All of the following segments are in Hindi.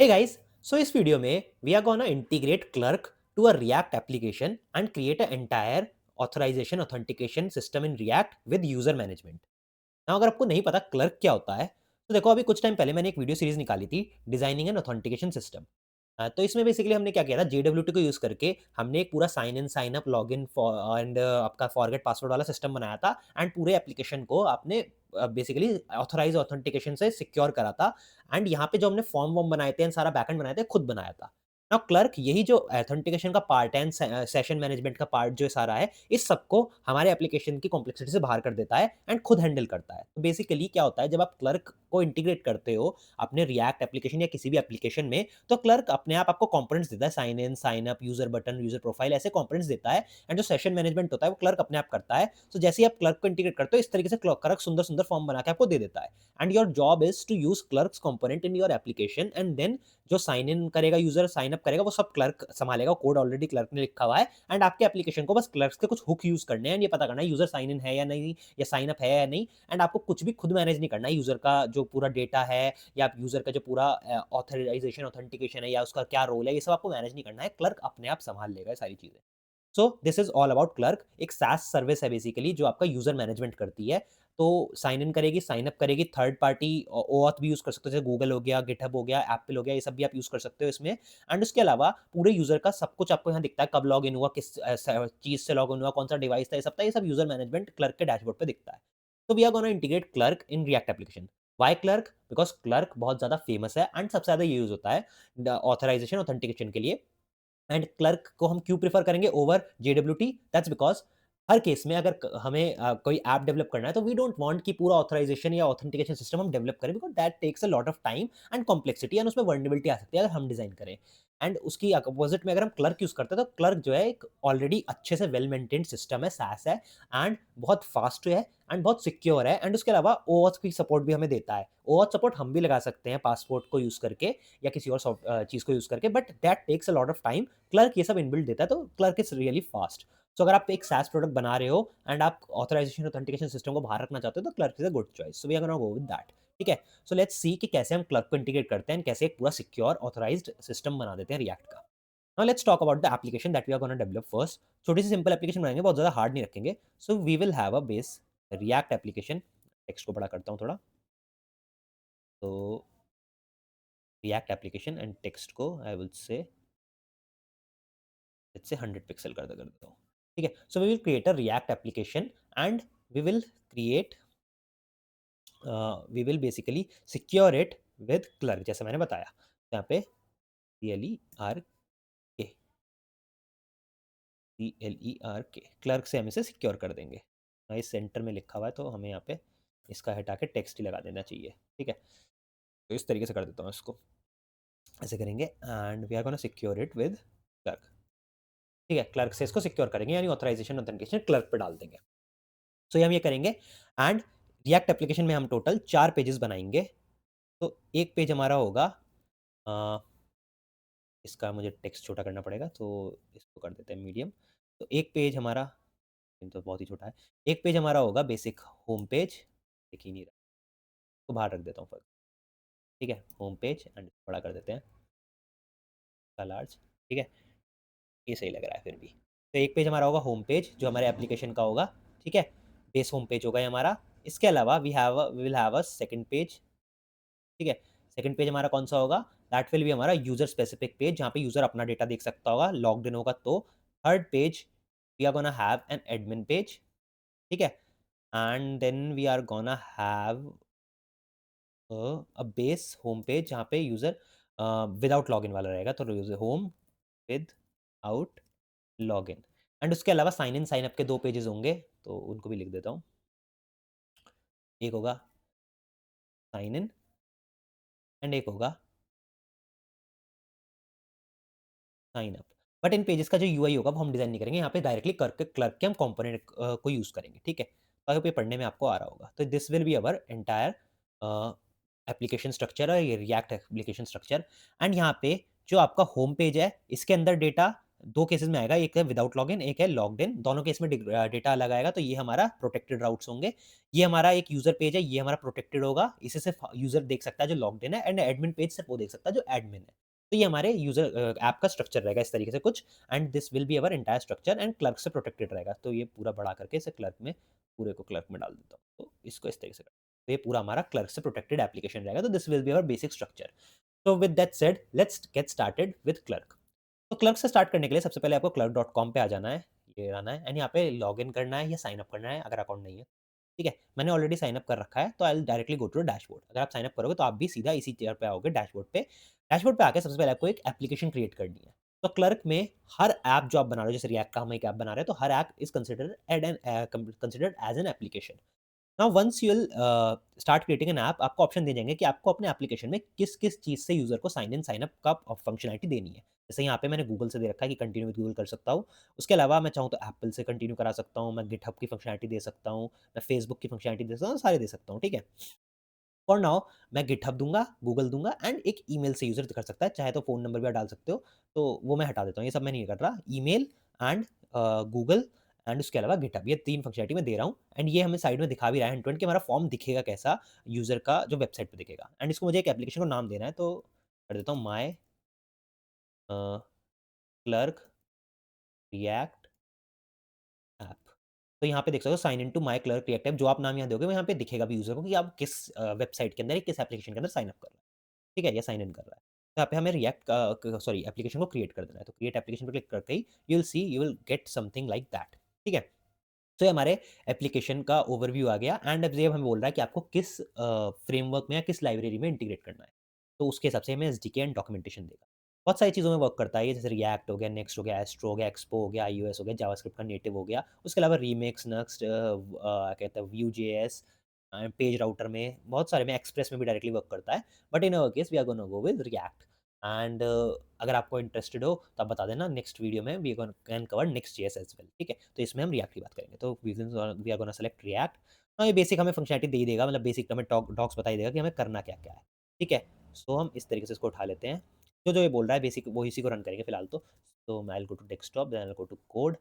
Hey guys, so इस वीडियो में we are gonna integrate Clerk to a React application and create an entire authorization authentication system in React with user management. Now अगर आपको नहीं पता Clerk क्या होता है, तो देखो अभी कुछ टाइम पहले मैंने एक वीडियो सीरीज निकाली थी डिजाइनिंग एन ऑथेंटिकेशन सिस्टम। तो इसमें बेसिकली हमने क्या किया था जेडब्ल्यूटी को यूज करके हमने एक पूरा sign in sign up log in and आपका फॉरगेट पासवर्ड वाला सिस्टम बनाया था एंड पूरे एप्लीकेशन को आपने बेसिकली ऑथराइज ऑथेंटिकेशन से सिक्योर करा था। एंड यहाँ पे जो हमने फॉर्म वॉर्म बनाए थे एंड सारा बैकएंड बनाए थे खुद बनाया था। नाउ क्लर्क यही जो ऑथेंटिकेशन का पार्ट है एंड सेशन मैनेजमेंट का पार्ट जो सारा है इस सबको हमारे एप्लीकेशन की कॉम्प्लेक्सिटी से बाहर कर देता है एंड खुद हैंडल करता है। तो बेसिकली क्या होता है जब आप क्लर्क को इंटीग्रेट करते हो अपने रिएक्ट एप्लीकेशन या किसी भी एप्लीकेशन में, तो क्लर्क अपने आप आपको कंपोनेंट्स देता है, sign in sign up user button user profile ऐसे कंपोनेंट्स देता है। एंड जो सेशन मैनेजमेंट होता है वो क्लर्क अपने आप करता है। तो जैसे ही आप क्लर्क को इंटीग्रेट करते हो इस तरीके से क्लर्क सुंदर सुंदर फॉर्म बना के आपको दे देता है। And your job is to use Clerk's component in your application and then जो साइन इन करेगा यूजर साइन अप करेगा वो सब क्लर्क संभालेगा, कोड ऑलरेडी क्लर्क ने लिखा हुआ है। एंड आपके एप्लीकेशन को बस क्लर्क्स के कुछ हुक यूज करने हैं, ये पता करना है यूजर साइन इन है या नहीं या साइन अप है या नहीं। एंड आपको कुछ भी खुद मैनेज नहीं करना है, यूजर का जो पूरा डेटा है या आप यूजर का जो पूरा ऑथराइजेशन ऑथेंटिकेशन है या उसका क्या रोल है ये सब आपको मैनेज नहीं करना है, क्लर्क अपने आप संभाल लेगा ये सारी चीजें। सो this is all about clerk. एक सास सर्विस है बेसिकली जो आपका यूजर मैनेजमेंट करती है। तो साइन इन करेगी साइन अप करेगी, थर्ड पार्टी ओऑथ भी यूज कर सकते हो जैसे गूगल हो गया गिटहब हो गया एप्पल हो गया, ये सब भी आप यूज कर सकते हो इसमें। एंड उसके अलावा पूरे यूजर का सब कुछ आपको यहाँ दिखता है, कब लॉग इन हुआ, किस चीज से लॉग इन हुआ, कौन सा डिवाइस था, ये सब यूजर मैनेजमेंट क्लर्क के डैशबोर्ड पे दिखता है। तो we are gonna integrate Clerk in React application. Why Clerk? Because Clerk बहुत ज्यादा फेमस है एंड सबसे ज्यादा यूज होता है ऑथराइजेशन ऑथेंटिकेशन के लिए। एंड क्लर्क को हम क्यों प्रेफर करेंगे over जेडब्ल्यूटी? That's because her case में अगर हमें कोई ऐप डेवलप करना है तो वी डोंट वांट कि पूरा ऑथराइजेशन या ऑथेंटिकेशन सिस्टम हम डेवलप करें, because that takes a lot of time and complexity and उसमें वर्नेबिलिटी आ सकती है अगर हम डिजाइन करें। एंड उसकी अपोजिट में अगर हम क्लर्क यूज करते हैं तो क्लर्क जो है एक ऑलरेडी अच्छे से वेल मेंटेन्ड सिस्टम है, सास है एंड बहुत फास्ट है एंड बहुत सिक्योर है। एंड उसके अलावा ओऑथ की सपोर्ट भी हमें देता है। ओऑथ सपोर्ट हम भी लगा सकते हैं पासपोर्ट को यूज करके या किसी और चीज को यूज करके, but that takes a lot of time. Clerk ये सब इनबिल्ट देता है तो Clerk is really fast. So अगर आप एक SaaS प्रोडक्ट बना रहे हो एंड आप ऑथराइजेशन ऑथेंटिकेशन सिस्टम को बाहर रखना चाहते हो तो Clerk is a good choice. So we are gonna go with that. ठीक है, सो लेट्स सी कि कैसे हम क्लर्क को इंटीग्रेट करते हैं and कैसे एक पूरा सिक्योर ऑथराइज्ड सिस्टम बना देते हैं रिएक्ट का। Now let's talk about the application that we are gonna develop first. छोटी सी सिंपल एप्लीकेशन बनाएंगे, बहुत ज्यादा हार्ड नहीं रखेंगे। So we will have a base React application. Text को बड़ा करता हूँ थोड़ा। तो रिएक्ट एप्लीकेशन एंड टेक्स्ट को आई विल से लेट्स से 100 पिक्सल कर देता हूँ। ठीक है, so we will create a React application and we will create we will basically secure it with Clerk जैसे मैंने बताया। यहाँ पे CLERK CLERK क्लर्क से हम इसे सिक्योर कर देंगे। इस सेंटर में लिखा हुआ है तो हमें यहाँ पे इसका हटा के टेक्स्ट ही लगा देना चाहिए। ठीक है, तो इस तरीके से कर देता हूँ इसको, ऐसे करेंगे and we are gonna secure it with Clerk. ठीक है, क्लर्क से इसको सिक्योर करेंगे यानी ऑथराइजेशन ऑथेंटिकेशन क्लर्क पे डाल देंगे। सो हम ये करेंगे एंड रिएक्ट एप्लीकेशन में हम टोटल 4 पेजेस बनाएंगे। तो एक पेज हमारा होगा इसका मुझे टेक्स्ट छोटा करना पड़ेगा तो इसको कर देते हैं मीडियम। तो एक पेज हमारा तो बहुत ही छोटा है। एक पेज हमारा होगा बेसिक होम पेज, दिख ही नहीं रहा तो बाहर रख देता हूँ फर्क। ठीक है, होम पेज एंड बड़ा कर देते हैं का लार्ज। ठीक है, ये सही लग रहा है फिर भी। तो एक पेज हमारा होगा होम पेज जो हमारे एप्लीकेशन का होगा। ठीक है, बेस होम पेज होगा ये हमारा। इसके अलावा we will have a second page. ठीक है, सेकंड पेज हमारा कौन सा होगा? दैट विल बी हमारा यूजर स्पेसिफिक पेज जहाँ पे यूजर अपना डेटा देख सकता होगा लॉग्ड इन होगा तो। Third page we are gonna have an admin page. ठीक है, and then we are gonna have base home page जहाँ पे यूजर विदाउट लॉगिन वाला रहेगा तो user home without login. And उसके अलावा साइन इन साइन अप के 2 पेजेस होंगे तो उनको भी लिख देता हूँ। एक होगा साइन इन एंड एक होगा साइन अप। बट इन पेजेस का जो यूआई होगा वो हम डिजाइन नहीं करेंगे, यहाँ पे डायरेक्टली क्लर्क के हम कंपोनेंट को यूज करेंगे। ठीक है, आई होप ये पढ़ने में आपको आ रहा होगा। तो this will be our entire application structure है, ये रिएक्ट एप्लीकेशन स्ट्रक्चर। एंड यहाँ पे जो आपका होम पेज है इसके अंदर डेटा 2 केसेस में आएगा, एक है विदाउट लॉगिन, एक है लॉग्ड इन, दोनों केस में डेटा अलग आएगा, तो ये हमारा प्रोटेक्टेड राउट्स होंगे। ये हमारा एक यूज़र पेज है, ये हमारा प्रोटेक्टेड होगा, इसे सिर्फ़ यूज़र देख सकता है जो लॉग्ड इन है, एंड एडमिन पेज सिर्फ़ वो देख सकता है जो एडमिन है। तो ये हमारे यूज़र ऐप का स्ट्रक्चर रहेगा इस तरीके से कुछ, and this will be our entire structure, and clerk से प्रोटेक्टेड रहेगा। तो ये पूरा बढ़ा करके इसे क्लर्क में, पूरे को क्लर्क में डाल देता हूँ। तो इसको इस तरीके से तो ये पूरा हमारा क्लर्क से प्रोटेक्टेड एप्लीकेशन रहेगा, तो this will be our basic structure. So with that said, let's get started with Clerk. तो क्लर्क से स्टार्ट करने के लिए सबसे पहले आपको clerk.com पे आ जाना है, ये आना है, एंड यहाँ पे लॉगिन करना है या साइन अप करना है अगर अकाउंट नहीं है। ठीक है, मैंने ऑलरेडी साइन अप कर रखा है, तो I will directly go to dashboard. अगर आप साइन अप करोगे तो आप भी सीधा इसी चेयर पे आओगे डैशबोर्ड पे। डैशबोर्ड पे आके सबसे पहले आपको एक एप्लीकेशन क्रिएट करनी है। तो क्लर्क में हर ऐप जो आप बना रहे हो, जैसे रिएक्ट का हम एक ऐप बना रहे हैं, तो हर app is considered as an application. Now once you will start creating an app, आपको ऑप्शन दे देंगे कि आपको अपने एप्लीकेशन में किस-किस चीज़ से यूज़र को साइन इन, साइन अप का फंक्शनैलिटी देनी है। जैसे यहाँ पे मैंने गूगल से दे रखा है कि कंटिन्यू विद गूगल कर सकता हूँ। उसके अलावा मैं चाहूँ तो एप्पल से कंटिन्यू करा सकता हूँ, मैं गिटहब की फंक्शनैलिटी दे सकता हूँ, मैं फेसबुक की फंक्शनैलिटी दे सकता हूँ, सारे दे सकता हूँ, ठीक है? फॉर नाउ मैं गिटहब दूँगा, गूगल दूँगा, एंड एक ईमेल से यूज़र कर सकता है, चाहे तो फ़ोन नंबर भी आप डाल सकते हो, तो वो मैं हटा देता हूँ, ये सब मैं नहीं कर रहा। ईमेल एंड गूगल एंड उसके अलावा गिटहब, ये 3 फंक्शनैलिटी मैं दे रहा हूँ, एंड ये हमें साइड में दिखा भी रहा है हैंड टू हैंड कि हमारा फॉर्म दिखेगा कैसा यूज़र का जो वेबसाइट पे दिखेगा, एंड इसको मुझे एक एप्लीकेशन को नाम देना है, तो कर देता हूँ माय क्लर्क रिएक्ट ऐप। तो यहाँ पे देख सकते हो sign in to my Clerk React app, जो आप नाम यहाँ दोगे वो यहाँ पे दिखेगा भी यूज़र को कि आप किस वेबसाइट के अंदर, किस एप्लीकेशन के अंदर साइन अप कर रहे हैं। ठीक है? या साइन इन कर रहा है। तो यहाँ पे हमें रिएक्ट का सॉरी एप्लीकेशन को क्रिएट कर देना है। तो क्रिएट एप्लीकेशन पे क्लिक करते ही you will get something like that. ठीक है? तो ये हमारे एप्लीकेशन का ओवरव्यू आ गया, एंड अब ये हमें बोल रहा है कि आपको किस फ्रेमवर्क में या किस लाइब्रेरी में इंटीग्रेट करना है। तो उसके हिसाब से हमें एसडीके एंड डॉक्यूमेंटेशन देगा। बहुत सारी चीज़ों में वर्क करता है ये, जैसे रिएक्ट हो गया, नेक्स्ट हो गया, एस्ट्रो हो गया, एक्सपो हो गया, आईओएस हो गया, जावास्क्रिप्ट का नेटिव हो गया। उसके अलावा रीमिक्स, नेक्स्ट कहते हैं व्यू जेएस, पेज राउटर में बहुत सारे में, एक्सप्रेस में भी डायरेक्टली वर्क करता है। But in our case we are gonna go with React, and अगर आपको इंटरेस्टेड हो तो आप बता देना, नेक्स्ट वीडियो में we can cover Next JS as well. ठीक है, तो इसमें हम रिएक्ट की बात करेंगे। तो we are gonna select React. हाँ, ये बेसिक हमें फंक्शनलिटी दे ही देगा, मतलब बेसिक हमें डॉक्स बता ही देगा कि हमें करना क्या क्या है। ठीक है, सो हम इस तरीके से इसको उठा लेते हैं, जो जो ये बोल रहा है बेसिक वो इसी को रन करेंगे फिलहाल। तो मैं will go to desktop, then I will go to code.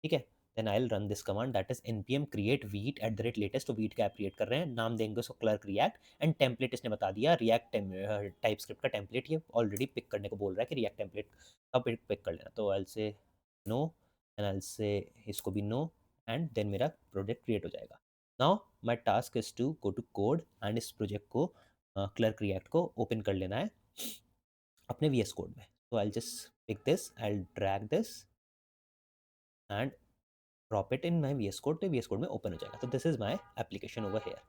ठीक है, then I will run this command, that is npm create Vite at the rate latest. तो वीट का ऐप क्रिएट कर रहे हैं, नाम देंगे उसको क्लर्क रिएक्ट, एंड टेम्पलेट इसने बता दिया रिएक्ट टाइप स्क्रिप्ट का टेम्पलेट, ये ऑलरेडी पिक करने को बोल रहा है कि रिएक्ट टेम्पलेट का पिक कर लेना। तो आई से नो, एंड आई से इसको भी नो, एंड देन मेरा प्रोजेक्ट क्रिएट हो जाएगा। Now my task is to go to code, and इस प्रोजेक्ट को क्लर्क रिएक्ट को ओपन कर लेना है अपने वीएस कोड में। तो I just pick this, I drag this and drop it in my VS code, तो वीएस कोड में ओपन हो जाएगा। तो this is my application over here.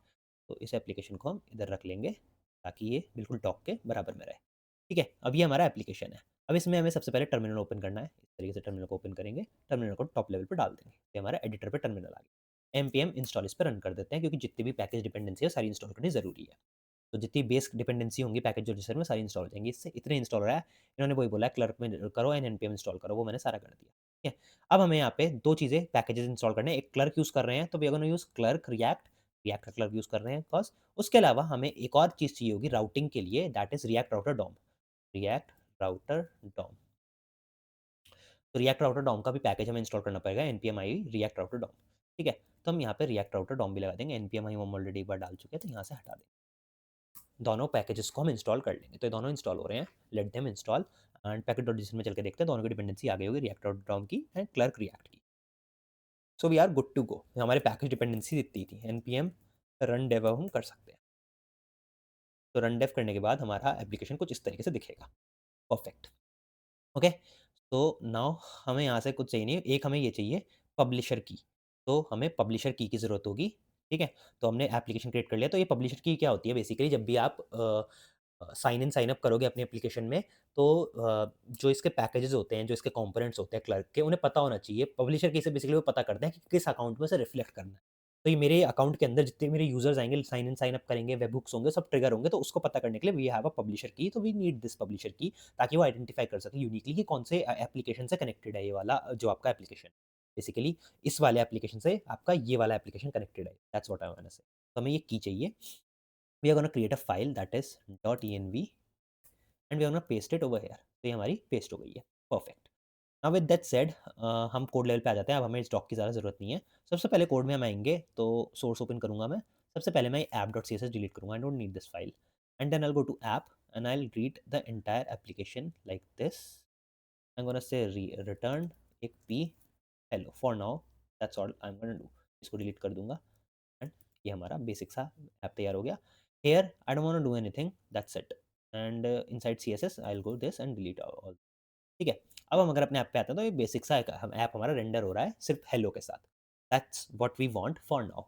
तो इस एप्लीकेशन को हम इधर रख लेंगे ताकि ये बिल्कुल डॉक के बराबर में रहे। ठीक है, अब ये हमारा एप्लीकेशन है। अब इसमें हमें सबसे पहले टर्मिनल ओपन करना है। इस तरीके से टर्मिनल को ओपन करेंगे, टर्मिनल को टॉप लेवल पे डाल देंगे, ये हमारा एडिटर पे टर्मिनल आ गया। npm इंस्टॉल इस पर रन कर देते हैं, क्योंकि जितनी भी पैकेज डिपेंडेंसी है सारी इंस्टॉल करनी ज़रूरी है। तो जितनी बेस डिपेंडेंसी होंगी पैकेज रजिस्टर में सारी इंस्टॉल हो जाएंगी। इससे इतने इंस्टॉल हो रहा है, इन्होंने वही बोला है क्लर्क में करो एंड npm इंस्टॉल करो, वो मैंने सारा कर दिया। ठीक है, अब हमें यहाँ पे दो चीज़ें पैकेजेस इंस्टॉल करने हैं। एक क्लर्क यूज़ कर रहे हैं, तो we are gonna use Clerk React, React का क्लर्क यूज़ कर रहे हैं बिकॉज। उसके अलावा हमें एक और चीज़ चाहिए होगी राउटिंग के लिए, that is React router DOM, React router DOM. तो रिएक्ट राउटर डॉम का भी पैकेज हमें इंस्टॉल करना पड़ेगा, npm I React router DOM. ठीक है, तो हम यहाँ पे रिएक्ट राउटर डॉम भी लगा देंगे, npm आई हम ऑलरेडी एक बार डाल चुके हैं, तो यहाँ से हटा देंगे। दोनों पैकेजेस को हम इंस्टॉल कर लेंगे, तो ये दोनों इंस्टॉल हो रहे हैं, let them install, end packet dot JSON में चल के देखते हैं दोनों की डिपेंडेंसी आ गई होगी, रिएक्ट डॉट डॉम की एंड क्लर्क रिएक्ट की। So we are good to go, हमारे पैकेज डिपेंडेंसी इतनी थी, npm रन डेव हम कर सकते हैं। तो रन डेव करने के बाद हमारा एप्लीकेशन कुछ इस तरीके से दिखेगा, परफेक्ट। ओके, तो नाउ हमें यहाँ से कुछ चाहिए नहीं, एक हमें ये चाहिए पब्लिशर की। तो हमें पब्लिशर की ज़रूरत होगी। ठीक है, तो हमने एप्लीकेशन क्रिएट कर लिया। तो ये पब्लिशर की क्या होती है बेसिकली, जब भी आप साइन इन साइन अप करोगे अपनी एप्लीकेशन में, तो जो इसके पैकेजेस होते हैं, जो इसके कंपोनेंट्स होते हैं क्लर्क के, उन्हें पता होना चाहिए। पब्लिशर की से बेसिकली वो पता करते हैं कि किस अकाउंट में से रिफ्लेक्ट करना है। तो ये मेरे अकाउंट के अंदर जितने मेरे यूजर्स आएंगे, साइन इन साइन अप करेंगे, वेब हुक्स होंगे, सब ट्रिगर होंगे, तो उसको पता करने के लिए वी हैव अ पब्लिशर की। तो वी नीड दिस पब्लिशर की, ताकि वो आइडेंटिफाई कर सके यूनिकली कि कौन से एप्लीकेशन से कनेक्टेड है ये वाला जो आपका एप्लीकेशन। बेसिकली इस वाले एप्लीकेशन से आपका ये वाला एप्लीकेशन कनेक्टेड है, that's what I want to say. तो हमें ये की चाहिए। We are gonna create a file that is .env, and we are gonna paste it over here. तो ये हमारी पेस्ट हो गई है, perfect. Now with that said हम कोड लेवल पे आ जाते हैं, अब हमें इस डॉक की ज़्यादा ज़रूरत नहीं है। सबसे पहले कोड में हम आएँगे तो सोर्स ओपन करूँगा मैं। सबसे पहले मैं app.css डिलीट करूँगा, I don't need this file and then I will go to app and I will read the entire application like this. I am gonna say return एक p hello for now, that's all I am gonna do. इसको डिलीट कर दूँगा एंड ये हमारा बेसिक सा ऐप तैयार हो गया। Here I don't want to do anything, that's it and inside CSS I will go this and delete all. ठीक है? अब हम अगर अपने ऐप पे आते हैं तो ये बेसिक सा एक हम ऐप हमारा रेंडर हो रहा है सिर्फ़ हेलो के साथ। That's what we want for now.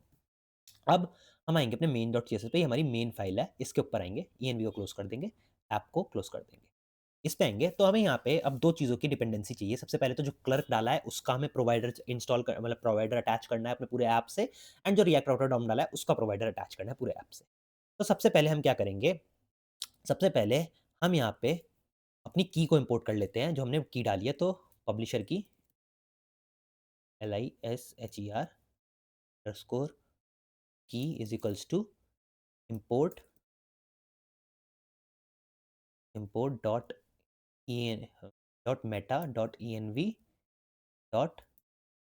अब हम आएँगे अपने main.css पे, ये हमारी मेन फाइल है, इसके ऊपर आएँगे, env को क्लोज़ कर देंगे, ऐप को क्लोज़ कर देंगे। इस पे आएँगे तो हमें यहाँ पे अब 2 चीज़ों की डिपेंडेंसी चाहिए। सबसे पहले तो जो क्लर्क डाला है उसका हमें प्रोवाइडर इंस्टॉल कर मतलब प्रोवाइडर अटैच करना है अपने पूरे ऐप से एंड जो रिएक्ट राउटर डॉम डाला है उसका प्रोवाइडर अटैच करना है पूरे ऐप से। तो सबसे पहले हम क्या करेंगे, सबसे पहले हम यहाँ पे अपनी की को इम्पोर्ट कर लेते हैं, जो हमने की डाली है तो publisher key LISHER underscore key is equals to import import dot meta dot env dot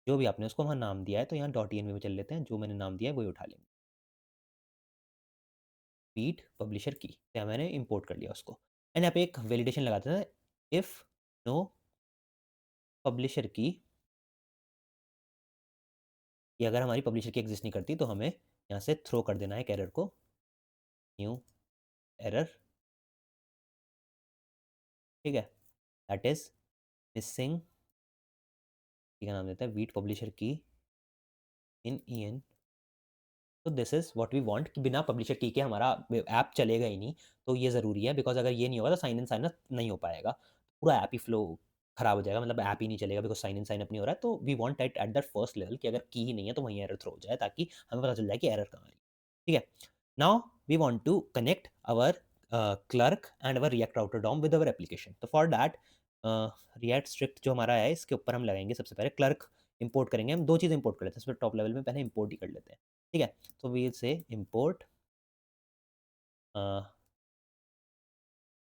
जो भी आपने उसको वहाँ नाम दिया है, तो यहाँ डॉट env में चल लेते हैं, जो मैंने नाम दिया है वही उठा लेंगे। रीड पब्लिशर की, क्या मैंने इम्पोर्ट कर लिया उसको एंड यहाँ पे एक वैलिडेशन लगाते हैं, इफ़ नो पब्लिशर की, कि अगर हमारी पब्लिशर की एग्जिस्ट नहीं करती तो हमें यहाँ से थ्रो कर देना है एक एरर को, न्यू एरर, ठीक है? दैट इज़ मिसिंग, क्या नाम देता है, Vite publisher key in en। तो this is what we want कि बिना पब्लिशर की के हमारा ऐप चलेगा ही नहीं। तो ये ज़रूरी है बिकॉज़ अगर ये नहीं होगा तो साइन इन साइन अप नहीं हो पाएगा। पूरा ऐप ही फ्लो खराब हो जाएगा, मतलब ऐप ही नहीं चलेगा because sign in sign up नहीं हो रहा है। तो we want it at that first level कि अगर की ही नहीं है तो वहीं एरर थ्रो हो जाए ताकि हमें पता चल जाए कि एरर कहाँ आ रही है। ठीक है? Now we want to connect our Clerk and our React router DOM with our application. तो फॉर दैट रिएक्ट स्ट्रिक्ट जो हमारा है इसके ऊपर हम लगाएँगे सबसे पहले क्लर्क इंपोर्ट करेंगे। हम 2 चीज़ें इंपोर्ट कर लेते हैं। सबसे टॉप लेवल में पहले इंपोर्ट ही कर लेते हैं। ठीक है? So we'll say import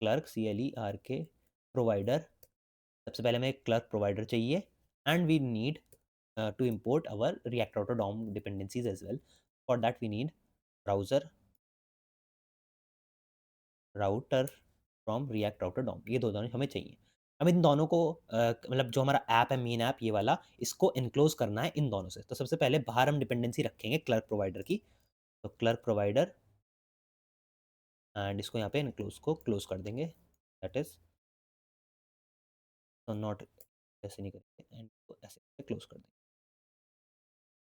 clerk CLERK provider। सबसे पहले हमें एक क्लर्क प्रोवाइडर चाहिए and we need to import our React Router DOM dependencies as well. For that we need browser router from React Router DOM, ये दो दोनों हमें चाहिए। अब इन दोनों को मतलब जो हमारा ऐप है मेन ऐप ये वाला, इसको इनक्लोज करना है इन दोनों से। तो सबसे पहले बाहर हम डिपेंडेंसी रखेंगे क्लर्क प्रोवाइडर की, तो क्लर्क प्रोवाइडर एंड इसको यहाँ पे इनक्लोज को क्लोज कर देंगे, दैट इज नॉट, ऐसे नहीं करेंगे एंड को ऐसे क्लोज कर देंगे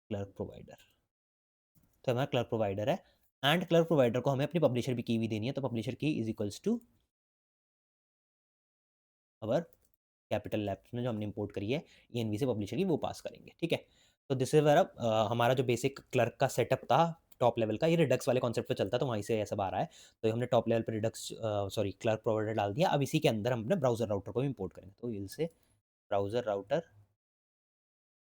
क्लर्क प्रोवाइडर। तो हमारा क्लर्क प्रोवाइडर है एंड क्लर्क प्रोवाइडर को हमें अपनी पब्लिशर की भी देनी है, तो publisher key is equals to our capital labs में जो हमने इंपोर्ट करी है ENV से पब्लिशर की वो पास करेंगे। ठीक है? तो दिस इज हमारा जो बेसिक क्लर्क का सेटअप था टॉप लेवल का, ये रिडक्स वाले कॉन्सेप्ट पे चलता है तो वहीं से ऐसा आ रहा है। तो हमने टॉप लेवल पे रिडक्स सॉरी क्लर्क प्रोवाइडर डाल दिया। अब इसी के अंदर हम अपने ब्राउजर राउटर को भी इंपोर्ट करेंगे, तो इल से ब्राउजर राउटर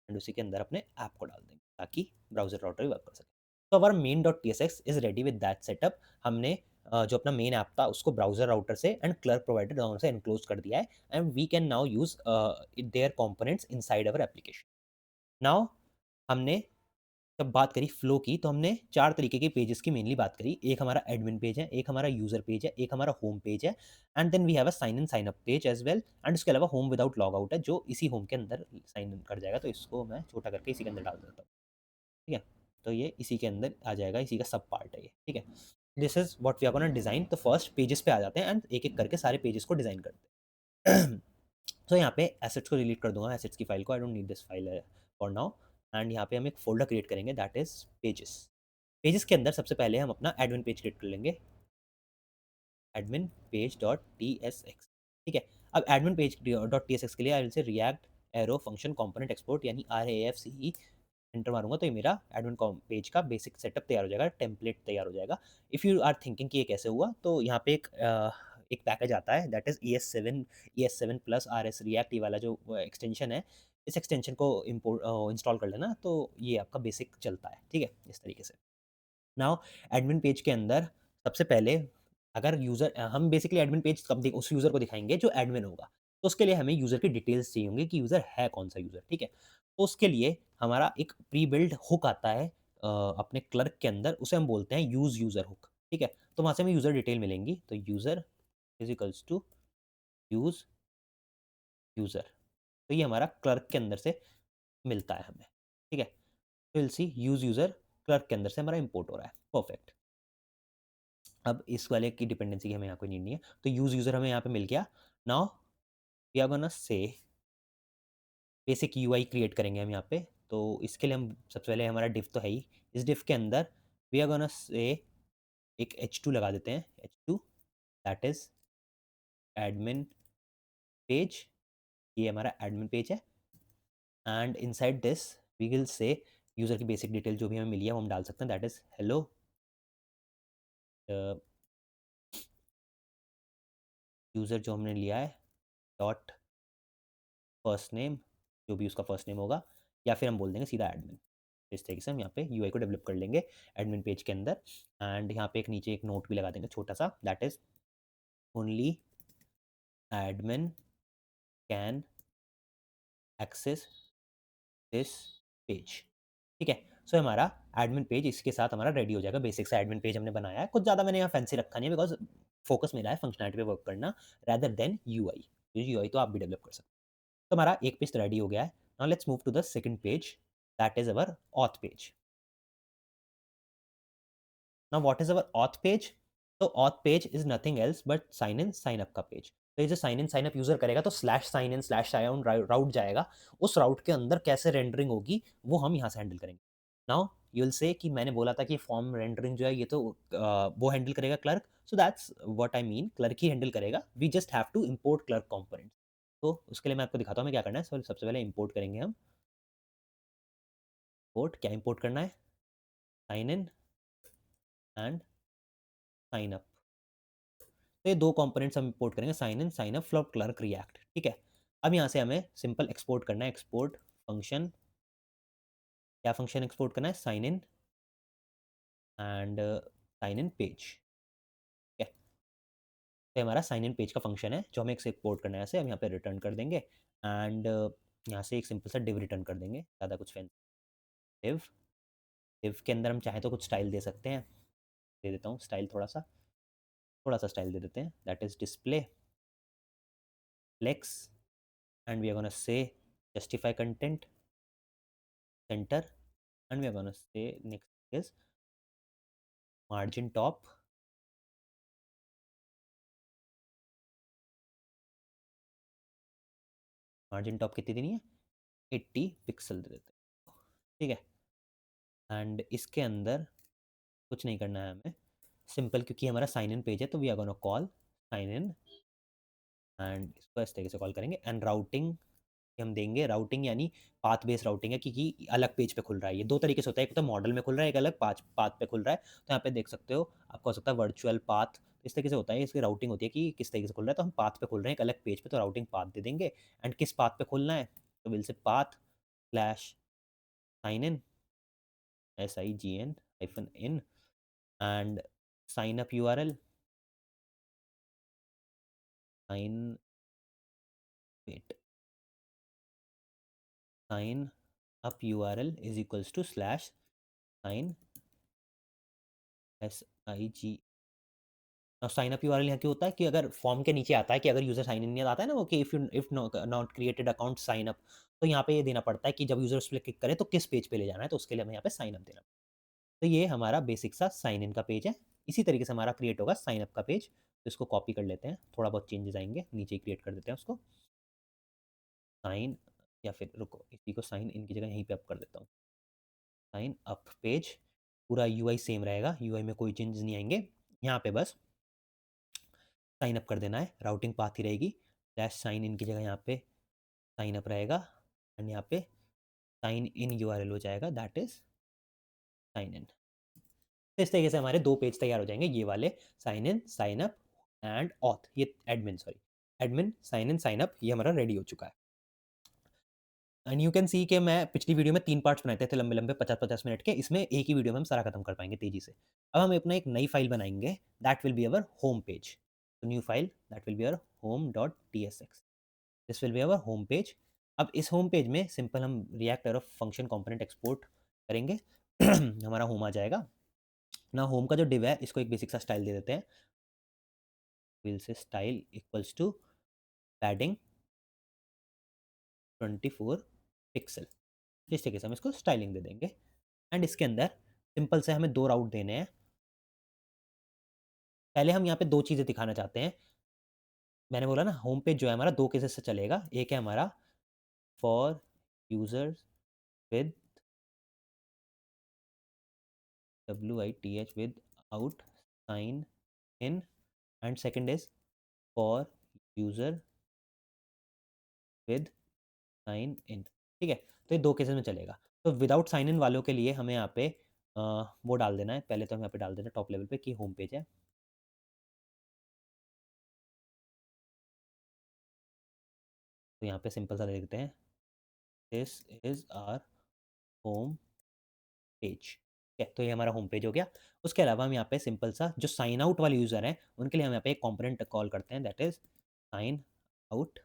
एंड उसी के अंदर अपने ऐप को डाल देंगे ताकि ब्राउजर राउटर भी वर्क कर सके। तो our main dot T S X is ready with that setup. हमने जो अपना मेन ऐप था उसको ब्राउजर राउटर से एंड क्लर्क प्रोवाइडर दोनों से एनक्लोज कर दिया है and we can now use their components inside our application. Now हमने जब बात करी फ्लो की तो हमने 4 तरीके के पेजेस की मेनली बात करी। एक हमारा एडमिन पेज है, एक हमारा यूजर पेज है, एक हमारा होम पेज है and then we have a sign in sign up page as well and उसके अलावा होम विदाउट लॉग आउट है जो इसी होम के अंदर साइन इन कर जाएगा। तो इसको मैं छोटा करके इसी के अंदर डाल देता हूँ। ठीक है? तो ये इसी के अंदर आ जाएगा, इसी का सब पार्ट है ये। ठीक है? This is what we are gonna design. तो फर्स्ट पेजेस पे आ जाते हैं एंड एक-एक करके सारे पेजेस को डिज़ाइन करते हैं। तो यहाँ पे एसेट्स को डिलीट कर दूँगा, एसेट्स की फाइल को, आई don't need this file for now and यहाँ पे हम एक फ़ोल्डर क्रिएट करेंगे दैट इज़ पेजेस। पेजेस के अंदर सबसे पहले हम अपना एडमिन पेज क्रिएट कर लेंगे, एडमिन पेज डॉट टीएसएक्स। ठीक है? अब एडमिन पेज डॉट टीएसएक्स के लिए आई विल से react arrow function component export यानी RAFCE एंटर मारूँगा तो ये मेरा एडमिन पेज का बेसिक सेटअप तैयार हो जाएगा, टेम्पलेट तैयार हो जाएगा। इफ़ यू आर थिंकिंग कि ये कैसे हुआ, तो यहाँ पे एक पैकेज आता है that is ES7 plus RS react, ये वाला जो एक्सटेंशन है, इस एक्सटेंशन को इंस्टॉल कर लेना तो ये आपका बेसिक चलता है। ठीक है? इस तरीके से। नाउ एडमिन पेज के अंदर सबसे पहले अगर यूज़र हम बेसिकली एडमिन पेज कब उस यूज़र को दिखाएँगे जो एडमिन होगा। तो उसके लिए हमें यूज़र की डिटेल्स चाहिए होंगी कि यूज़र है कौन-सा यूज़र, ठीक है? तो उसके लिए हमारा एक प्री बिल्ड हुक आता है अपने क्लर्क के अंदर, उसे हम बोलते हैं यूज़ यूज़र हुक, ठीक है? तो वहाँ से हमें यूज़र डिटेल मिलेंगी, तो user is equals to use user. तो ये हमारा क्लर्क के अंदर से मिलता है हमें, ठीक है? तो will see use user clerk के अंदर से हमारा इम्पोर्ट हो रहा है, परफेक्ट। अब इस वाले की डिपेंडेंसी की हमें यहाँ कोई नीड नहीं है, तो यूज़ यूज़र हमें यहाँ पे मिल गया। Now we are gonna say basic UI create करेंगे हम यहाँ पे। तो इसके लिए हम सबसे पहले हमारा डिव तो है ही, इस डिव के अंदर वी आर गोना से एक h2 लगा देते हैं, h2 that is admin page, ये हमारा एडमिन पेज है and inside this we will say user की बेसिक डिटेल जो भी हमें मिली है वो हम डाल सकते हैं, दैट इज़ हेलो यूज़र जो हमने लिया है डॉट फर्स्ट नेम, जो भी उसका फर्स्ट नेम होगा, या फिर हम बोल देंगे सीधा एडमिन। इस तरीके से हम यहाँ पे यूआई को डेवलप कर लेंगे एडमिन पेज के अंदर एंड यहाँ पे एक नीचे एक नोट भी लगा देंगे छोटा सा, that is only admin can access this page, ठीक है? सो हमारा एडमिन पेज इसके साथ हमारा रेडी हो जाएगा। बेसिक सा एडमिन पेज हमने बनाया है, कुछ ज़्यादा मैंने यहाँ फैंसी रखा नहीं है बिकॉज़ फोकस मेरा है फंक्शनैलिटी पे वर्क करना रादर देन यूआई। यूआई तो आप भी डेवलप कर सकते हो। तो हमारा एक पेज तो रेडी हो गया है। Now let's move to the second page, that is our auth page. Now what is our auth page? तो auth page is nothing else but sign in sign up का पेज। तो ये जो sign in sign up user करेगा तो slash sign in slash sign out route जाएगा। उस राउट के अंदर कैसे रेंडरिंग होगी वो हम यहाँ से हैंडल करेंगे। नाउ यू विल से कि मैंने बोला था कि फॉर्म रेंडरिंग जो है ये तो वो हैंडल करेगा Clerk. So that's what I mean, Clerk ही हैंडल करेगा। We just have to import Clerk component. तो उसके लिए मैं आपको दिखाता हूँ हमें क्या करना है। सबसे पहले इम्पोर्ट करेंगे हम। इम्पोर्ट क्या इम्पोर्ट करना है? Sign in and sign up. तो ये दो कंपोनेंट्स हम इंपोर्ट करेंगे, sign in sign up from Clerk React, ठीक है? अब यहाँ से हमें सिंपल एक्सपोर्ट करना है, एक्सपोर्ट फंक्शन। क्या फंक्शन एक्सपोर्ट करना है? Sign in and sign in page, ठीक है? तो हमारा साइन इन पेज का फंक्शन है जो हमें एक्सपोर्ट करना है, ऐसे हम यहाँ पे रिटर्न कर देंगे एंड यहाँ से एक सिंपल सा डिव रिटर्न कर देंगे, ज़्यादा कुछ फैंसी। डिव डिव के अंदर हम चाहें तो कुछ स्टाइल दे सकते हैं, दे देता हूँ स्टाइल, थोड़ा सा स्टाइल दे देते हैं, that is display flex and we are gonna say justify content center and we are going to say next is margin top, margin top कितनी देनी है? 80 पिक्सल दे देते हैं, ठीक है? एंड इसके अंदर कुछ नहीं करना है हमें, सिंपल क्योंकि हमारा साइन इन पेज है तो we are gonna call sign in and इसको इस तरीके से कॉल करेंगे एंड राउटिंग हम देंगे, राउटिंग यानी पाथ बेस्ड राउटिंग है क्योंकि अलग पेज पे खुल रहा है। ये दो तरीके से होता है, एक तो मॉडल में खुल रहा है, एक अलग पाथ पाथ पे खुल रहा है। तो यहाँ पे देख सकते हो आपको हो सकता है वर्चुअल पाथ, इस तरीके से होता है। इसकी राउटिंग होती है कि किस तरीके से खुल रहा है, तो हम पाथ पे खुल रहे हैं एक अलग पेज पे तो राउटिंग पाथ दे देंगे एंड किस पाथ पे खुलना है तो will say path slash sign in SIGN-in and sign up URL sign wait sign up URL is equals to slash sign SIG। Sign up URL यहाँ क्यों होता है कि अगर फॉर्म के नीचे आता है कि अगर यूजर साइन इन नहीं आता है ना वो कि if not created account sign up, तो यहाँ पे ये देना पड़ता है कि जब यूजर उस पर क्लिक करे तो किस पेज पे ले जाना है, तो उसके लिए हमें यहाँ पे साइन अप देना। तो ये हमारा बेसिक सा साइन इन का पेज है। इसी तरीके से हमारा क्रिएट होगा साइन अप का पेज। तो इसको कॉपी कर लेते हैं, थोड़ा बहुत चेंजेस आएंगे, नीचे ही क्रिएट कर देते हैं उसको साइन, या फिर रुको इसी को साइन इन की जगह यहीं पे अप कर देता हूँ, साइन अप पेज। पूरा यूआई सेम रहेगा, यूआई में कोई चेंजेस नहीं आएंगे। यहाँ पे बस साइन अप कर देना है, राउटिंग पाथ ही रहेगी, डैश साइन इन की जगह यहाँ पे साइन अप रहेगा एंड यहाँ पे साइन इन यूआरएल हो जाएगा, दैट इज साइन इन। तो इस तरीके से हमारे दो पेज तैयार हो जाएंगे, ये वाले sign in sign up and auth, ये admin sorry admin sign in sign up, ये हमारा रेडी हो चुका है। एंड यू कैन सी कि मैं पिछली वीडियो में 3 पार्ट्स बनाए थे लंबे लंबे 50-50 मिनट के, इसमें एक ही वीडियो में हम सारा खत्म कर पाएंगे तेजी से। अब हम अपना एक नई फाइल बनाएंगे, that will be our home page. New file that will be our home.tsx। This will be our home page. अब इस होम पेज में सिंपल हम रिएक्ट और फंक्शन कंपोनेंट एक्सपोर्ट करेंगे। हमारा होम आ जाएगा ना। होम का जो डिव है इसको एक बेसिक सा स्टाइल दे देते हैं। Will say style equals to padding 24 pixel. इस तरीके से हम इसको स्टाइलिंग दे देंगे। एंड इसके अंदर सिंपल से हमें 2 राउट देने हैं। पहले हम यहाँ पे 2 चीज़ें दिखाना चाहते हैं। मैंने बोला ना होम पेज जो है हमारा 2 केसेस से चलेगा। एक है हमारा for users with WITH without sign in, and second is for user with sign in. ठीक है, तो ये 2 केसेस में चलेगा। तो विदाउट साइन इन वालों के लिए हमें यहाँ पे वो डाल देना है। पहले तो हम यहाँ पे डाल देना है टॉप लेवल पे कि होम पेज है। तो यहाँ पे सिंपल सा लिखते हैं this is our home page. ठीक है, तो ये हमारा होम पेज हो गया। उसके अलावा हम यहाँ पे सिंपल सा जो साइन आउट वाले यूजर हैं उनके लिए हम यहाँ पे एक कंपोनेंट कॉल करते हैं दैट इज साइन आउट।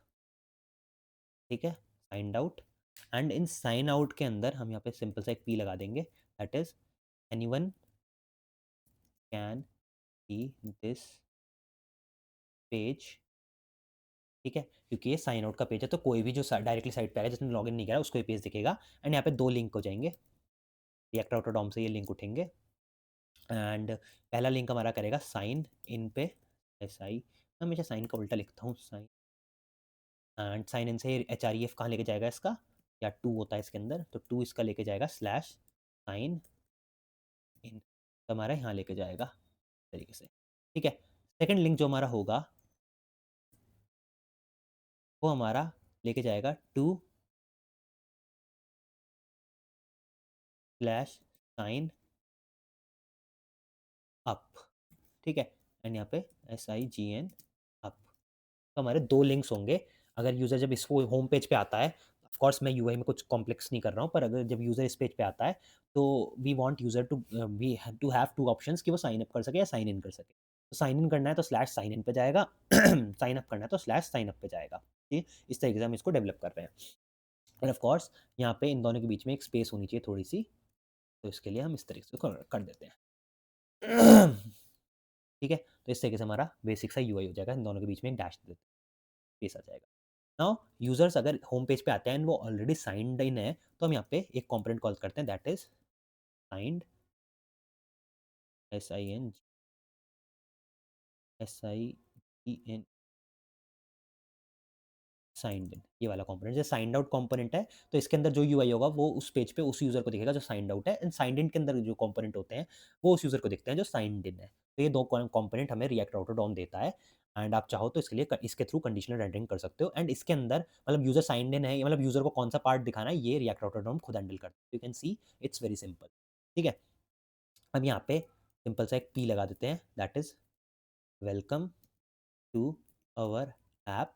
ठीक है, signed out. And in sign out के अंदर हम यहाँ पे सिंपल सा एक पी लगा देंगे that is anyone can see this page. ठीक है, क्योंकि ये साइन आउट का पेज है तो कोई भी जो डायरेक्टली साइट पे आएगा जिसने लॉगिन नहीं करा उसको ये पेज दिखेगा। एंड यहाँ पे 2 लिंक हो जाएंगे। रिएक्ट आउट डॉम से ये लिंक उठेंगे। एंड पहला लिंक हमारा करेगा साइन इन पे। SI, मैं हमेशा साइन का उल्टा लिखता हूँ, साइन। एंड साइन इन से HREF कहाँ लेके जाएगा इसका, या 2 होता है इसके अंदर, तो 2 इसका लेके जाएगा स्लैश साइन इन, तो हमारा यहाँ लेके जाएगा इस तरीके से। ठीक है, सेकंड लिंक जो हमारा होगा वो हमारा लेके जाएगा 2 स्लैश साइन अप। ठीक है, एंड यहाँ पे SIGN अप। तो हमारे 2 लिंक्स होंगे। अगर यूज़र जब इसको होम पेज पे आता है, ऑफ कोर्स मैं यूआई में कुछ कॉम्प्लेक्स नहीं कर रहा हूँ, पर अगर जब यूज़र इस पेज पे आता है तो we want user to we to have 2 options कि वो साइन अप कर सके या साइन इन कर सके। तो साइन इन करना है तो स्लैश साइन इन पे जाएगा, साइन अप करना है तो स्लैश साइन अप पे जाएगा। ठीक, इस तरीके से हम इसको डेवलप कर रहे हैं। एंड ऑफ कोर्स यहाँ पे इन दोनों के बीच में एक स्पेस होनी चाहिए थोड़ी-सी, तो इसके लिए हम इस तरीके से कर देते हैं। ठीक है, तो इस तरीके से हमारा बेसिक सा यूआई हो जाएगा। इन दोनों के बीच में एक डैश दे देते हैं, स्पेस आ जाएगा। नाउ यूजर्स अगर होम पेज पे आते हैं एंड वो ऑलरेडी साइंड इन है तो हम यहाँ पे एक कंपोनेंट कॉल करते हैं that is signed, SIN SIEN signed in. ये वाला कंपोनेंट जो साइंड आउट कंपोनेंट है, तो इसके अंदर जो यूआई होगा वो उस पेज पे उस यूजर को दिखेगा जो साइंड आउट है। एंड साइंड इन के अंदर जो कंपोनेंट होते हैं वो उस यूजर को दिखते हैं जो साइंड इन है। तो ये 2 कंपोनेंट हमें रिएक्ट राउटर डॉम देता है। एंड आप चाहो तो इसके लिए इसके थ्रू कंडीशनल रेंडरिंग कर सकते हो। एंड इसके अंदर मतलब यूजर साइंड इन है, मतलब यूजर को कौन सा पार्ट दिखाना है ये रिएक्ट राउटर डॉम खुद हैंडल करता है। You can see it's very simple. ठीक है, अब यहाँ पे सिंपल सा एक पी लगा देते हैं that is welcome to our app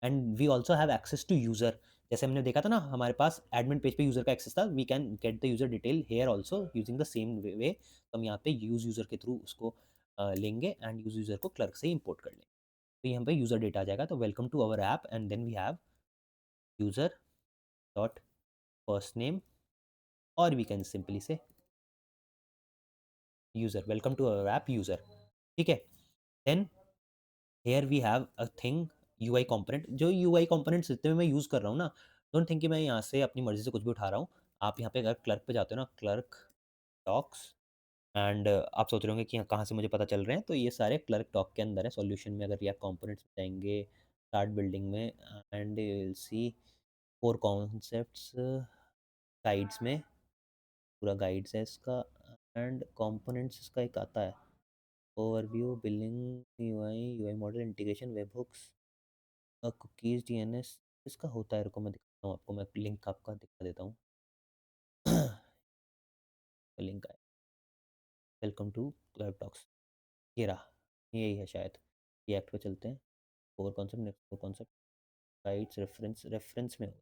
and we also have access to user. जैसे हमने देखा था ना हमारे पास एडमिन पेज पे यूजर का एक्सेस था, we can get the user detail here also using the same way. तो हम यहाँ पे यूज यूजर के थ्रू उसको लेंगे एंड यूज यूजर को क्लर्क से इंपोर्ट कर लेंगे। तो यहाँ पे यूजर डेटा आ जाएगा। तो welcome to our app and then we have user dot first name, और we can simply say user, welcome to our app user. ठीक है, then here we have a thing UI component. जो यूआई कंपोनेंट्स जितने भी मैं यूज़ कर रहा हूँ ना, डोंट थिंक कि मैं यहाँ से अपनी मर्ज़ी से कुछ भी उठा रहा हूँ। आप यहाँ पे अगर क्लर्क पे जाते हो ना, क्लर्क डॉक्स, एंड आप सोच रहे होंगे कि कहाँ से मुझे पता चल रहे हैं, तो ये सारे क्लर्क डॉक के अंदर है। सॉल्यूशन में अगर रिएक्ट कंपोनेंट्स में जाएंगे, स्टार्ट बिल्डिंग में, and you will C 4 concepts guides में, पूरा गाइड्स है इसका। एंड कंपोनेंट्स इसका एक आता है overview, billing, UI model, integration, web hooks, cookies, DNS इसका होता है। रुको मैं दिखाता हूँ आपको, मैं लिंक आपका दिखा देता हूँ। लिंक है वेलकम टू क्लाउड टॉक्स, ये रहा, यही है शायद। रिएक्ट पे चलते हैं। Four concept, next four concept, guides, reference, reference में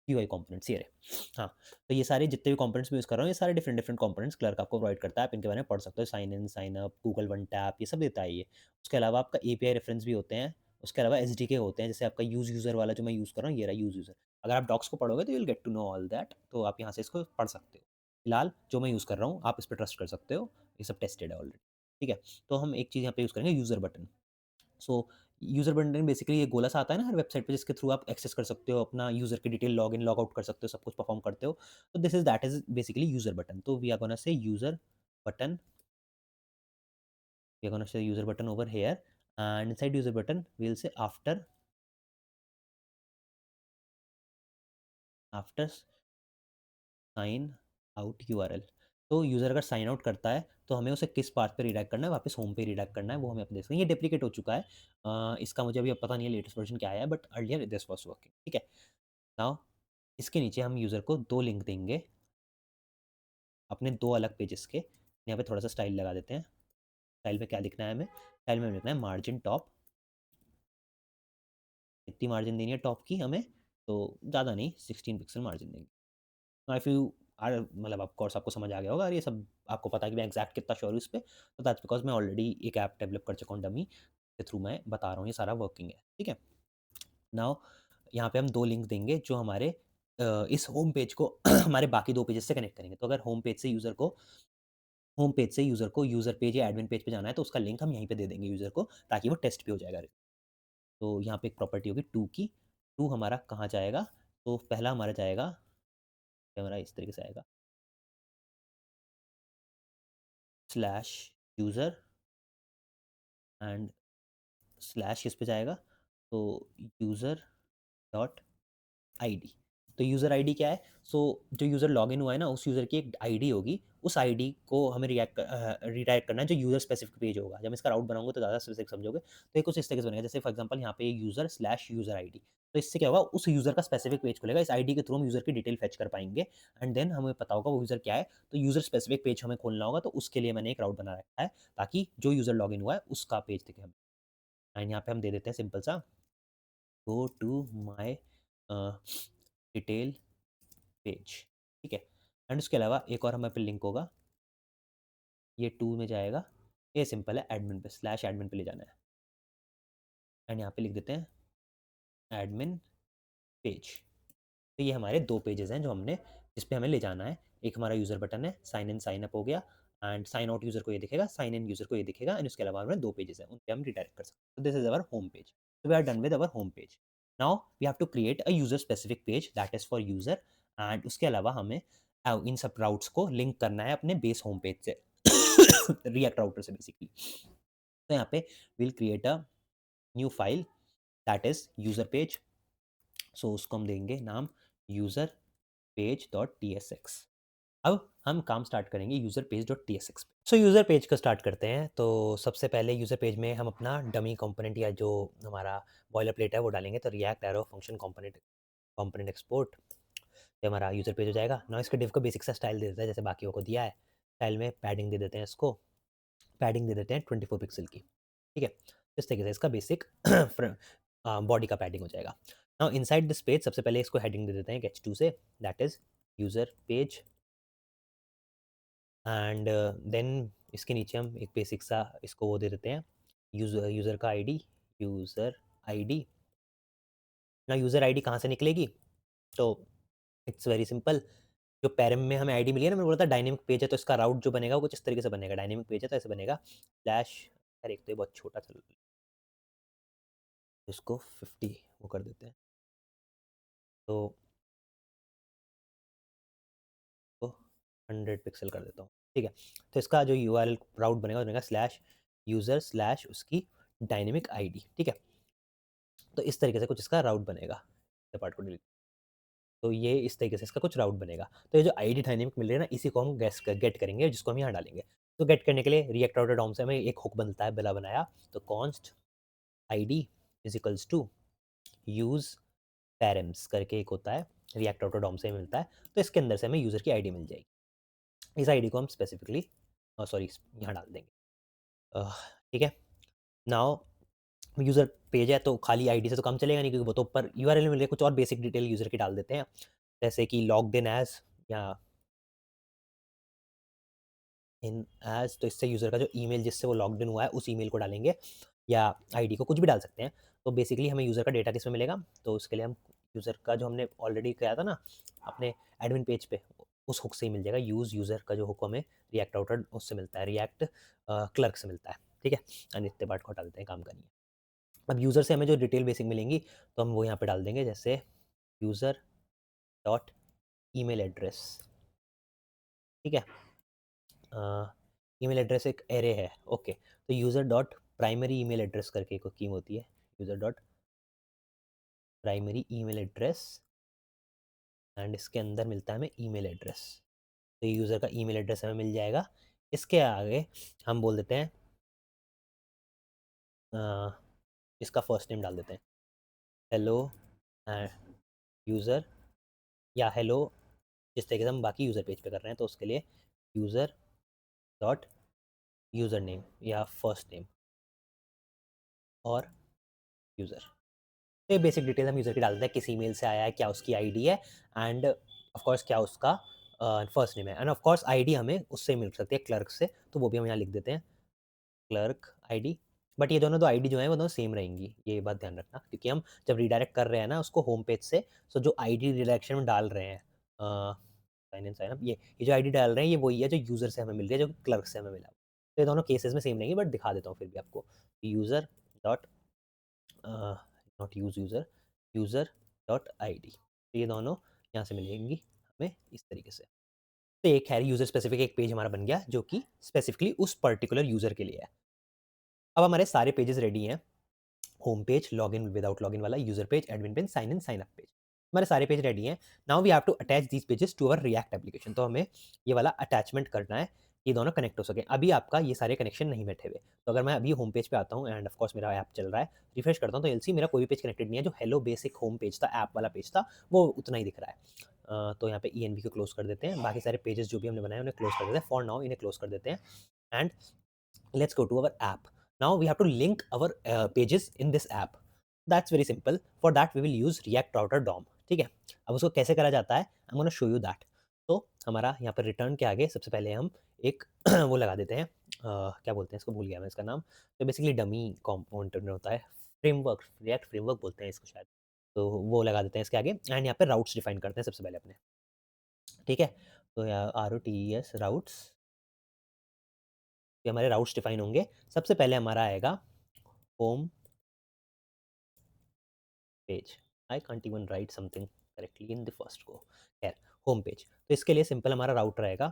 यूआई कंपोनेंट्स ये रहे। हाँ, तो ये सारे जितने भी कंपोनेंट्स मैं यूज़ कर रहा हूँ, ये सारे डिफरेंट डिफरेंट कंपोनेंट्स क्लर्क आपको प्रोवाइड करता है। आप इनके बारे में पढ़ सकते हो। Sign in, sign up, Google one tap, ये सब देता है ये। उसके अलावा आपका API रेफरेंस भी होते हैं उसके अलावा एसडीके होते हैं, जैसे आपका यूज़ यूज़र वाला जो मैं यूज़ कर रहा हूँ, ये रहा यूज़ यूज़र। अगर आप डॉक्स को पढ़ोगे तो you will get to know all that, तो आप यहाँ से इसको पढ़ सकते हो। फिलहाल जो मैं यूज़ कर रहा हूँ, आप इस पे ट्रस्ट कर सकते हो, ये सब टेस्टेड है ऑलरेडी, ठीक है? तो हम एक चीज़ यहाँ पे यूज़ करेंगे, यूज़र बटन। सो यूज़र बटन बेसिकली ये गोला सा आता है ना हर वेबसाइट पे, जिसके थ्रू आप एक्सेस कर सकते हो, अपना यूज़र की detail log in, log out कर सकते हो, सब कुछ परफॉर्म करते हो। तो this is that is basically user button. तो we are gonna say user button, we are going to say user button over here, and inside user button we'll say after sign out URL. तो यूज़र अगर साइन आउट करता है तो हमें उसे किस पाथ पे रीडायरेक्ट करना है, वापस होम पे रीडायरेक्ट करना है, वो हमें अपने देख सकते हैं। ये डेप्लीकेट हो चुका है, इसका मुझे अभी अब पता नहीं है लेटेस्ट वर्जन क्या आया है, but earlier this was working, ठीक है। नाउ इसके नीचे हम यूज़र को 2 लिंक देंगे अपने 2 अलग पेजेस के। यहाँ पे थोड़ा सा स्टाइल लगा देते हैं। स्टाइल में क्या लिखना है हमें? स्टाइल में लिखना है मार्जिन टॉप। कितनी मार्जिन देनी है टॉप की हमें? तो ज़्यादा नहीं, 16 पिक्सल मार्जिन देंगे। नाउ इफ यू आर, मतलब ऑफ कोर्स आपको समझ आ गया होगा और ये सब आपको पता है कि मैं एग्जैक्ट कितना श्योर हूँ इस पे, तो दैट्स बिकॉज मैं ऑलरेडी एक ऐप डेवलप कर चुका हूँ डमी, के थ्रू मैं बता रहा हूँ ये सारा वर्किंग है, ठीक है। नाउ यहाँ पे हम 2 लिंक देंगे जो हमारे इस होम पेज को हमारे बाकी 2 पेजेस से कनेक्ट करेंगे। तो अगर होम पेज से यूज़र को यूज़र पेज या एडमिन पेज पे जाना है, तो उसका लिंक हम यहीं पे दे देंगे यूज़र को, ताकि वो टेस्ट पे हो जाएगा। तो यहाँ पे एक प्रॉपर्टी होगी टू की। टू हमारा कहाँ जाएगा? तो पहला हमारा जाएगा, हमारा इस तरीके से आएगा, स्लैश यूज़र एंड स्लैश किस पे जाएगा? तो यूज़र डॉट आईडी। तो यूज़र आईडी क्या है? सो जो यूज़र लॉगिन हुआ है ना, उस यूज़र की एक आईडी होगी, उस आईडी को हमें रीडायरेक्ट करना है जो यूज़र स्पेसिफिक पेज होगा। जब मैं इसका राउट बनाऊँगा तो ज़्यादा स्पेसिफिक समझोगे। तो ये कुछ इस तरीके से बनेगा, जैसे फॉर एग्जांपल यहाँ पे यूज़र स्लैश यूज़र आईडी। तो इससे क्या होगा, उस यूज़र का स्पेसिफिक पेज खुलेगा, इस आईडी के थ्रू हम यूज़र की डिटेल फेच कर पाएँगे, एंड देन हमें पता होगा वो यूज़र क्या है। तो यूज़र स्पेसिफिक पेज हमें खोलना होगा, तो उसके लिए मैंने एक राउट बना रखा है, ताकि जो यूज़र लॉगिन हुआ है उसका पेज दिखे हमें। एंड यहाँ पे हम दे देते हैं सिंपल सा, go to my detail page, ठीक है। एंड उसके अलावा एक और हमारे पे लिंक होगा, ये टू में जाएगा, ये सिंपल है, एडमिन पे, स्लैश एडमिन पे ले जाना है। एंड यहाँ पे लिख देते हैं एडमिन पेज। तो ये हमारे 2 पेजेस हैं जो हमने, जिस पे हमें ले जाना है। एक हमारा यूज़र बटन है, साइन इन साइन अप हो गया, एंड साइन आउट यूज़र को ये दिखेगा, साइन इन यूज़र को ये दिखेगा, एंड उसके अलावा हमारे 2 पेजेस हैं, उन पे हम रिडायरेक्ट कर सकते हैं। तो this is our home page. So we are done with our home page. Now we have to create a user specific page that is for user, and उसके अलावा हमें इन सब राउट्स को लिंक करना है अपने बेस होम पेज से रिएक्ट राउटर से बेसिकली। तो यहाँ पे we'll create a new file that is user page. So उसको हम देंगे नाम user page.tsx। अब हम काम स्टार्ट करेंगे यूज़र पेज.tsx पे। सो यूज़र पेज को स्टार्ट करते हैं। तो सबसे पहले यूज़र पेज में हम अपना डमी कंपोनेंट या जो हमारा बॉयलर प्लेट है वो डालेंगे। तो react arrow function component component export, ये हमारा यूज़र पेज हो जाएगा। नाउ इसके डिव को बेसिक सा स्टाइल दे देता है जैसे बाकियों को दिया है। स्टाइल में पैडिंग दे देते हैं, इसको पैडिंग दे देते हैं 24 पिक्सल की, ठीक है। इस तरीके से इसका बेसिक बॉडी का पैडिंग हो जाएगा। नाउ इनसाइड दिस पेज सबसे पहले इसको हेडिंग दे देते हैं h2 से, that is user page, and then इसके नीचे हम एक बेसिक सा इसको वो दे देते हैं, यूज़र का आईडी, यूज़र आईडी। ना यूज़र आईडी कहाँ से निकलेगी? तो इट्स वेरी सिंपल, जो पैरम में हमें आईडी मिली है ना, मैंने बोला था डायनेमिक पेज है, तो इसका राउट जो बनेगा वो कुछ इस तरीके से बनेगा। डायनेमिक पेज है तो ऐसे बनेगा, स्लैश, यार एक तो ये बहुत छोटा चल, इसको 50 वो कर देते हैं, तो तो 100 पिक्सल कर देता हूँ, ठीक है। तो इसका जो यूआरएल राउट बनेगा वो बनेगा स्लैश यूज़र स्लैश उसकी डायनेमिक आईडी, ठीक है। तो इस तरीके से कुछ इसका राउट बनेगा। पार्ट को डिलीट, तो ये इस तरीके से इसका कुछ राउट बनेगा। तो ये जो आईडी डायनेमिक मिल रही है ना, इसी को हम गेट करेंगे, जिसको हम यहाँ डालेंगे। तो गेट करने के लिए रिएक्ट राउटर डॉम से हमें एक हुक बनता है बिना बनाया, तो const ID is equals to use params करके एक होता है, रिएक्ट राउटर डॉम से ही मिलता है। तो इसके अंदर से हमें यूज़र की आईडी मिल जाएगी। इस आईडी को हम स्पेसिफिकली सॉरी यहाँ डाल देंगे, ठीक है। नाउ यूज़र पेज है तो खाली आईडी से तो काम चलेगा नहीं, क्योंकि वो तो ऊपर यूआरएल में मिल गया। कुछ और बेसिक डिटेल यूज़र की डाल देते हैं, जैसे कि लॉग्ड इन एज या इन एज, तो इससे यूज़र का जो ईमेल जिससे वो लॉग्ड इन हुआ है उस ईमेल को डालेंगे, या आईडी को कुछ भी डाल सकते हैं। तो बेसिकली हमें यूज़र का डेटा किसमें मिलेगा? तो उसके लिए हम यूज़र का जो हमने ऑलरेडी किया था ना अपने एडमिन पेज पे, उस हुक से ही मिल जाएगा। यूज़ यूज़र का जो हुक हमें रिएक्ट आउटर उससे मिलता है, रिएक्ट क्लर्क से मिलता है, ठीक है? अनित्य पाठ को हटा देते हैं, काम का नहीं है। अब यूज़र से हमें जो डिटेल बेसिक मिलेंगी, तो हम वो यहाँ पे डाल देंगे, जैसे यूज़र डॉट ईमेल एड्रेस, ठीक है? ईमेल एड्रेस एक एरे है, ओके। तो user dot primary email address करके एक स्कीम होती है, user dot primary email address and इसके अंदर मिलता है हमें ईमेल एड्रेस। तो यूज़र का ईमेल एड्रेस हमें मिल जाएगा। इसके आगे हम बोल देते हैं अ, इसका फर्स्ट नेम डाल देते हैं, हेलो यूज़र, या हेलो जिस तरीके से हम बाकी यूज़र पेज पे कर रहे हैं, तो उसके लिए यूज़र डॉट यूज़र नेम या फर्स्ट नेम और यूज़र। तो ये बेसिक डिटेल हम यूज़र की डाल देते हैं, किस ईमेल से आया है, क्या उसकी आईडी है एंड ऑफ कोर्स क्या उसका फर्स्ट नेम है, एंड ऑफ कोर्स आईडी हमें उससे मिल सकती है, क्लर्क से, तो वो भी हम यहाँ लिख देते हैं, क्लर्क आईडी। बट ये दोनों आईडी जो है वो दोनों सेम रहेंगी, ये बात ध्यान रखना, क्योंकि हम जब रीडायरेक्ट कर रहे हैं ना उसको होम पेज से, सो जो आईडी रिडायरेक्शन में डाल रहे हैं साइन इन साइन अप, ये जो आईडी डाल रहे हैं ये वही है जो यूज़र से हमें मिल रही है, जो क्लर्क से हमें मिला। तो ये दोनों केसेस में सेम रहेंगी, बट दिखा देता हूँ फिर भी आपको, user dot not use user, user dot ID, तो ये दोनों यहाँ से मिलेंगी हमें इस तरीके से। तो एक है यूज़र स्पेसिफिक, एक पेज हमारा बन गया जो कि स्पेसिफिकली उस पर्टिकुलर यूज़र के लिए है। अब हमारे सारे पेजेस रेडी हैं, home page, login without login वाला, user page, admin page, sign in, sign up page. हमारे सारे पेज रेडी हैं। Now we have to attach these pages to our React application. तो हमें ये वाला अटैचमेंट करना है, ये दोनों कनेक्ट हो सकें। अभी आपका ये सारे कनेक्शन नहीं बैठे हुए। तो अगर मैं अभी होम पेज पे आता हूँ एंड ऑफ कोर्स मेरा ऐप चल रहा है, रिफ्रेश करता हूँ तो you'll see मेरा कोई भी पेज कनेक्टेड नहीं है। जो हेलो बेसिक होम पेज था, ऐप वाला पेज था, वो उतना ही दिख रहा है। तो यहाँ पे ईएनवी को क्लोज़ कर देते हैं। बाकी सारे पेजेस जो भी हमने बनाए हैं उन्हें क्लोज़ कर देते हैं। फॉर नाउ इन्हें क्लोज़ कर देते हैं and let's go to our app. Now we have to link our pages in this app. That's very simple. For that we will use React Router DOM. ठीक है? अब उसको कैसे करा जाता है? I'm gonna show you that. तो हमारा यहाँ पर रिटर्न के आगे सबसे पहले हम एक वो लगा देते हैं, क्या बोलते हैं इसको, भूल गया मैं इसका नाम। तो बेसिकली डमी कंपोनेंट होता है, फ्रेमवर्क, रिएक्ट फ्रेमवर्क बोलते हैं इसको शायद। तो वो लगा देते हैं इसके आगे एंड यहाँ पे राउट्स डिफाइन करते हैं सबसे पहले अपने। ठीक है? तो यहाँ ROTES राउट्स, ये हमारे राउट्स डिफाइन होंगे। सबसे पहले हमारा आएगा home page. I can't even right something correctly in the first go. खैर, होम पेज, तो इसके लिए सिंपल हमारा राउट रहेगा।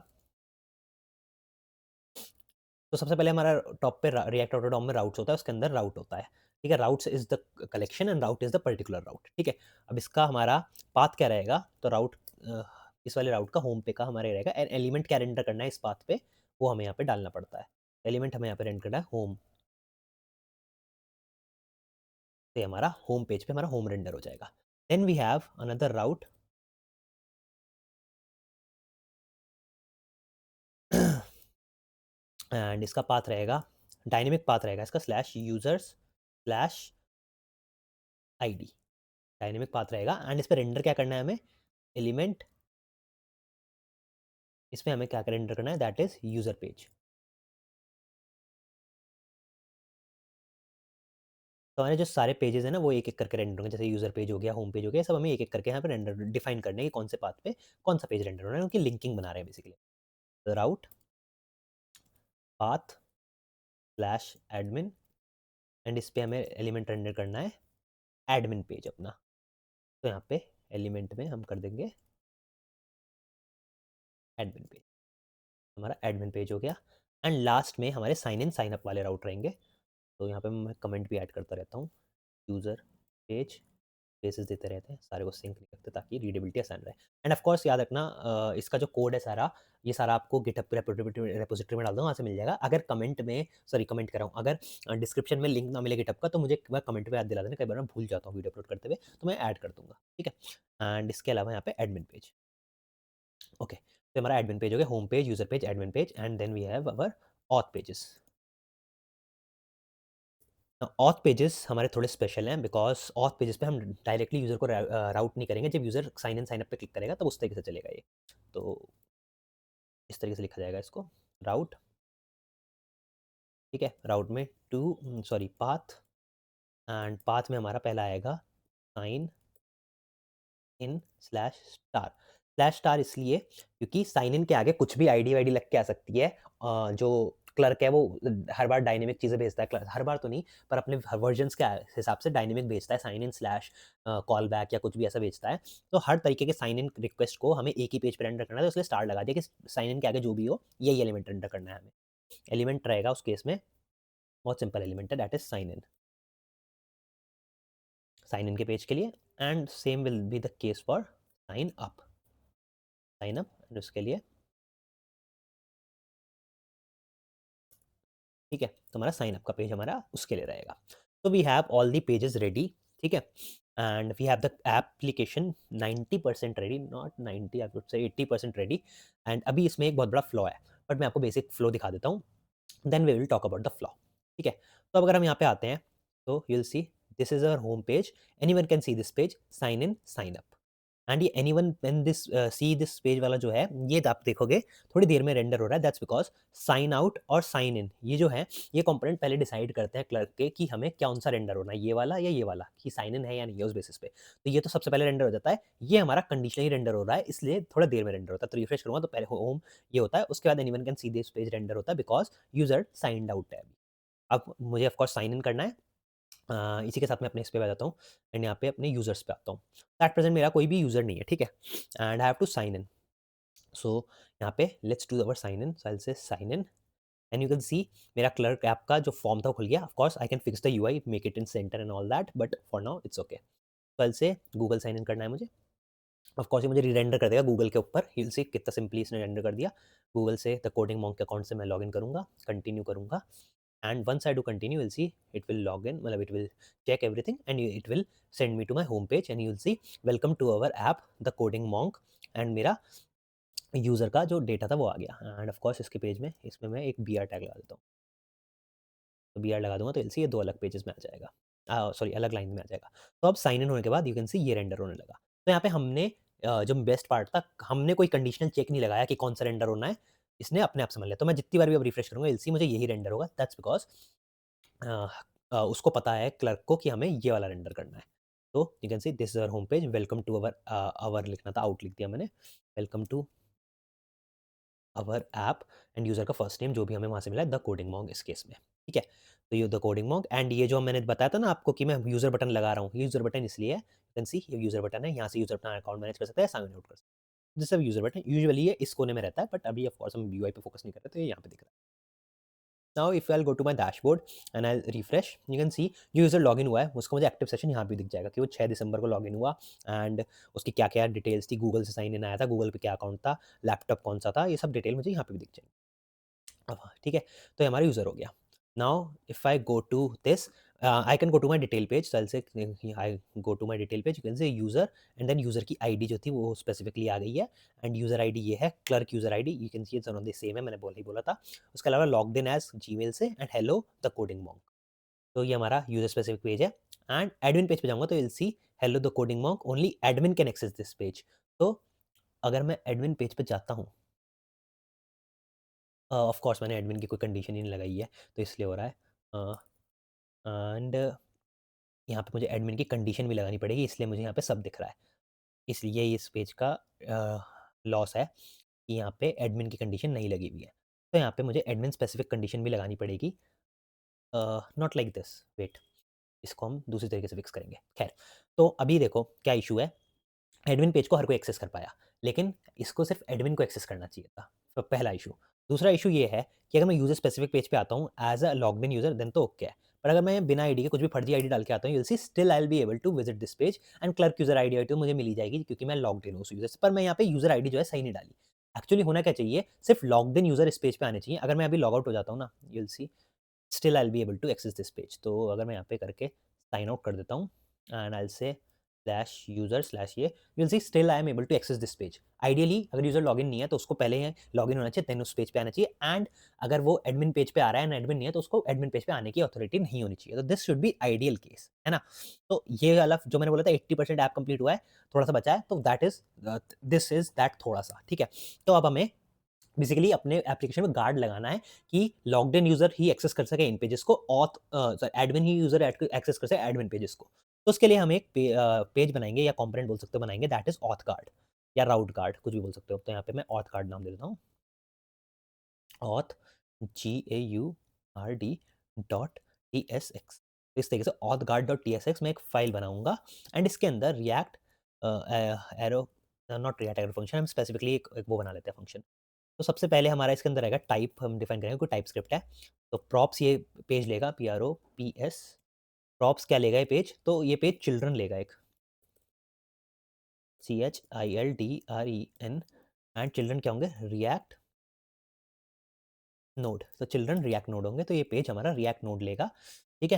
तो सबसे पहले हमारा टॉप पे रिएक्ट आउटर डॉम में राउट्स होता है, उसके अंदर राउट होता है, ठीक है? Routes is the collection and route is the particular route, ठीक है? अब इसका हमारा पाथ क्या रहेगा? तो राउट, इस वाले राउट का होम पे का हमारे रहेगा, एलिमेंट क्या रेंडर करना है इस पाथ पे, वो हमें यहाँ पे डालना पड़ता है। एलिमेंट हमें यहाँ पे रेंडर करना है होम, से हमारा होम पेज पे हमारा होम रेंडर हो जाएगा। Then we have another route and इसका पाथ रहेगा, डायनेमिक पाथ रहेगा इसका, slash users slash ID, dynamic path रहेगा एंड इस पे रेंडर क्या करना है हमें? एलिमेंट, इसमें हमें क्या रेंडर करना है? That is user page. तो हमारे जो सारे पेजेस हैं ना वो एक एक करके रेंडर होंगे, जैसे यूजर पेज हो गया, होम पेज हो गया, सब हमें एक एक करके यहाँ पे रेंडर डिफाइन करने हैं कि कौन से पाथ पे कौन सा पेज रेंडर होना है, उनकी लिंकिंग बना रहे हैं बेसिकली। तो राउट पाथ स्लैश एडमिन एंड इस पे हमें एलिमेंट रेंडर करना है एडमिन पेज अपना। तो यहाँ पे एलिमेंट में हम कर देंगे एडमिन पेज, हमारा एडमिन पेज हो गया एंड लास्ट में हमारे साइन इन साइन अप वाले राउट रहेंगे। तो यहाँ पे मैं कमेंट भी ऐड करता रहता हूँ, यूज़र पेज स्पेसेस देते रहते हैं, सारे को सिंक नहीं करते ताकि रीडेबिलिटी आसान रहे। एंड ऑफ कोर्स याद रखना, इसका जो कोड है सारा, ये सारा आपको गिटहब रेपोजिटरी में डाल दूँगा, वहाँ से मिल जाएगा। अगर कमेंट में, सॉरी कमेंट कर रहा हूँ, अगर डिस्क्रिप्शन में लिंक ना मिले गिटहब का, तो मुझे एक बार कमेंट में याद दिला देना, कई बार मैं भूल जाता हूँ वीडियो अपलोड करते हुए, तो मैं ऐड कर दूँगा, ठीक है? एंड इसके अलावा यहाँ पे एडमिन पेज, ओके। तो हमारा एडमिन पेज हो गया, home page, user page, admin page and then we have our auth pages. Auth pages हमारे थोड़े स्पेशल हैं बिकॉज़ ऑथ पेजेस पे हम डायरेक्टली यूज़र को राउट नहीं करेंगे। जब user sign in sign up पे क्लिक करेगा तब उस तरीके से चलेगा ये। तो इस तरीके से लिखा जाएगा इसको, राउट, ठीक है? राउट में to sorry path and path में हमारा पहला आएगा sign in slash star. Slash star इसलिए क्योंकि साइन इन के आगे कुछ भी आईडी वाईडी लग के आ सकती है। जो क्लर्क है वो हर बार डायनेमिक चीज़ें भेजता है, हर बार तो नहीं, पर अपने वर्जन्स के हिसाब से डायनेमिक भेजता है, sign in slash callback या कुछ भी ऐसा भेजता है। तो हर तरीके के साइन इन रिक्वेस्ट को हमें एक ही पेज पर एंटर करना है, तो इसलिए स्टार लगा दिया कि साइन इन के आगे जो भी हो यही एलिमेंट एंटर करना है हमें। एलिमेंट रहेगा उस केस में, बहुत सिंपल एलिमेंट है, that is sign in. Sign in के पेज के लिए, and same will be the case for sign up. Sign up and उसके लिए ठीक है, तो हमारा साइन अप का पेज हमारा उसके लिए रहेगा। तो we have all the pages ready, ठीक है, and we have the application 90% ready, not 90, I would say 80% ready. And अभी इसमें एक बहुत बड़ा फ्लॉ है, बट मैं आपको बेसिक फ्लो दिखा देता हूँ, then we will talk about the flow. ठीक है, तो अब अगर हम यहाँ पे आते हैं तो you will see this is our home page, anyone can see this page, sign in sign up. And ये anyone when this see this page वाला जो है, ये आप देखोगे थोड़ी देर में रेंडर हो रहा है, दैट्स बिकॉज साइन आउट और साइन इन ये जो है, ये कंपोनेंट पहले डिसाइड करते हैं क्लर्क के कि हमें कौन सा रेंडर होना है, ये वाला या ये वाला, कि साइन इन है या नहीं है उस बेसिस पे। तो ये तो सबसे पहले रेंडर हो जाता है, ये हमारा कंडीशनली रेंडर हो रहा है, इसलिए थोड़ा देर में रेंडर होता है। तो रिफ्रेश करूंगा तो पहले होम ये होता है, उसके बाद anyone can see this page render होता है बिकॉज यूजर साइंड आउट है। अब मुझे ऑफ कोर्स साइन इन करना है। इसी के साथ मैं अपने इस पे आ जाता हूँ, एंड यहाँ पे अपने यूजर्स पे आता हूँ। एट प्रेजेंट मेरा कोई भी यूजर नहीं है, ठीक है, and I have to sign in. So यहाँ पे let's do our sign in, so I will say sign in, and you can see मेरा क्लर्क ऐप का जो फॉर्म था वो खुल गया। Of course I can fix the UI, make it in centre and all that, but for now it's okay. तो I will say Google sign in करना है मुझे। ऑफ कोर्स ये मुझे री-रेंडर कर देगा गूगल के ऊपर, यू विल सी कितना सिंपली इसने रेंडर कर दिया। गूगल से द कोडिंग मॉन्क के अकाउंट से मैं लॉगिन करूँगा, कंटिन्यू करूँगा, and once I do continue, you'll see it will log in, मतलब it will check everything and it will send me to my home page and you'll see welcome to our app the coding monk, and मेरा यूज़र का जो डेटा था वो आ गया। एंड ऑफ कोर्स इसके पेज में इसमें मैं एक बी आर टैग लगा देता हूँ, तो बी आर लगा दूंगा तो you'll see ये दो अलग पेजेस में आ जाएगा, सॉरी अलग लाइन में आ जाएगा। तो अब साइन इन होने के बाद यू कैन सी ये रेंडर होने लगा। तो यहाँ पे हमने जो बेस्ट पार्ट था, हमने कोई कंडीशनल चेक नहीं लगाया कि कौन सा रेंडर होना है, इसने अपने आप समझ लिया। तो मैं जितनी बार भी अब रिफ्रेश करूंगा you'll see मुझे यही रेंडर होगा, दैट्स बिकॉज अ उसको पता है क्लर्क को कि हमें ये वाला रेंडर करना है। तो you can see this is our home page, welcome to our, our लिखना था, आउट लिख दिया मैंने, welcome to our app, and user का फर्स्ट नेम जो भी हमें वहाँ से मिला है द कोडिंग मॉन्क इस केस में, ठीक है। तो ये द कोडिंग मॉन्क, एंड ये जो मैंने बताया था ना आपको कि मैं यूज़र बटन लगा रहा हूँ, ये यूज़र बटन इसलिए है, यू कैन सी ये यूज़र बटन है, यहाँ से यूज़र अपना अकाउंट मैनेज कर सकता है, साइन आउट कर सकता है। This is user button, usually ये इस कोने में रहता है, बट अभी ऑफ कोर्स हम यूआई पे फोकस नहीं कर रहे, तो ये यहाँ पे दिख रहा है। Now if I go to my dashboard and I refresh, you can सी जो यूजर लॉगिन हुआ है उसका मुझे एक्टिव सेशन यहाँ पे दिख जाएगा कि वो 6 दिसंबर को लॉगिन हुआ, एंड उसकी क्या क्या डिटेल्स थी, गूगल से साइन इन आया था, गूगल पे क्या अकाउंट था, लैपटॉप कौन सा था, ये सब डिटेल मुझे यहाँ पे भी दिख जाएगी। अब ठीक है, तो ये हमारा यूज़र हो गया। Now if I go to this, I can go to my detail page, so I say I go to my detail page, you can say user, and then user की आईडी जो थी वो स्पेसिफिकली आ गई है, एंड यूज़र आईडी ये है Clerk user ID, you can see it's on the same है, मैंने बोला ही बोला था। उसके अलावा लॉग्ड इन एज जीमेल से, and hello the coding Monk. तो ये हमारा यूज़र स्पेसिफिक पेज है, एंड एडमिन पेज पे जाऊँगा तो you will see hello the coding Monk, only admin can access this page. तो अगर मैं एडमिन पेज पे जाता हूँ, ऑफ कोर्स मैंने एडमिन की कोई कंडीशन ही नहीं लगाई है, तो इसलिए हो रहा है। एंड यहाँ पे मुझे एडमिन की कंडीशन भी लगानी पड़ेगी, इसलिए मुझे यहाँ पे सब दिख रहा है। इसलिए इस पेज का लॉस है कि यहाँ पे एडमिन की कंडीशन नहीं लगी हुई है। तो यहाँ पे मुझे एडमिन स्पेसिफिक कंडीशन भी लगानी पड़ेगी। नॉट लाइक दिस, वेट, इसको हम दूसरी तरीके से फिक्स करेंगे। खैर, तो अभी देखो क्या इशू है, एडमिन पेज को हर कोई एक्सेस कर पाया, लेकिन इसको सिर्फ एडमिन को एक्सेस करना चाहिए था, तो पहला इशू। दूसरा इशू ये है कि अगर मैं यूज़र स्पेसिफिक पेज पे आता हूँ as a logged in user, then तो ओके है। पर अगर मैं बिना आईडी के कुछ भी फर्जी आईडी डाल के आता हूँ, you will see still I will be able to visit this page, and Clerk user ID तो मुझे मिल ही जाएगी क्योंकि मैं लॉग्ड इन हूँ उस यूज़र से। पर मैं यहाँ पे यूज़र आईडी जो है सही नहीं डाली। एक्चुअली होना क्या चाहिए, सिर्फ लॉग्ड इन यूज़र इस पेज पे आने चाहिए। अगर मैं अभी लॉग आउट हो जाता हूँ ना, you will see still I will be able to access this page. तो अगर मैं यहाँ पे करके साइन आउट कर देता हूँ, and I will say slash user slash ये, you will see still I am able to access this page. Ideally अगर यूजर लॉगिन नहीं है तो उसको पहले लॉगिन होना चाहिए, देन उस पेज पे आना चाहिए, एंड अगर वो एडमिन पेज पे आ रहा है एंड एडमिन नहीं है तो उसको एडमिन पेज पे आने की अथॉरिटी नहीं होनी चाहिए। तो this should be ideal case, है ना। तो ये वाला जो मैंने बोला था 80% ऐप कंप्लीट हुआ है, थोड़ा सा बचा है, तो that is this is that थोड़ा सा, ठीक है। तो अब हमें बेसिकली अपने एप्लीकेशन में गार्ड लगाना है कि लॉग्ड इन यूजर ही एक्सेस कर सके इन पेजेस को, एडमिन ही यूजर एक्सेस कर सके एडमिन पेजेस को। तो उसके लिए हम एक पेज बनाएंगे या कंपोनेंट बोल सकते हो बनाएंगे, दैट इज ऑथ गार्ड या राउट गार्ड, कुछ भी बोल सकते हो। तो यहाँ पे मैं ऑथ गार्ड नाम दे देता हूँ, ऑथ GAURD डॉट TSX। इस तरीके से ऑथ गार्ड डॉट TSX मैं एक फाइल बनाऊंगा एंड इसके अंदर react arrow, not react arrow function, हम स्पेसिफिकली एक वो बना लेते हैं फंक्शन। तो सबसे पहले हमारा इसके अंदर रहेगा टाइप, हम डिफाइन करेंगे कोई टाइप स्क्रिप्ट है। तो प्रॉप्स ये पेज लेगा, PROPS, प्रॉप्स क्या लेगा ये पेज, तो ये पेज चिल्ड्रन लेगा एक, CHILDREN, एंड चिल्ड्रन क्या होंगे, रिएक्ट नोड। तो चिल्ड्रन रिएक्ट नोड होंगे, तो ये पेज हमारा रिएक्ट नोड लेगा, ठीक है,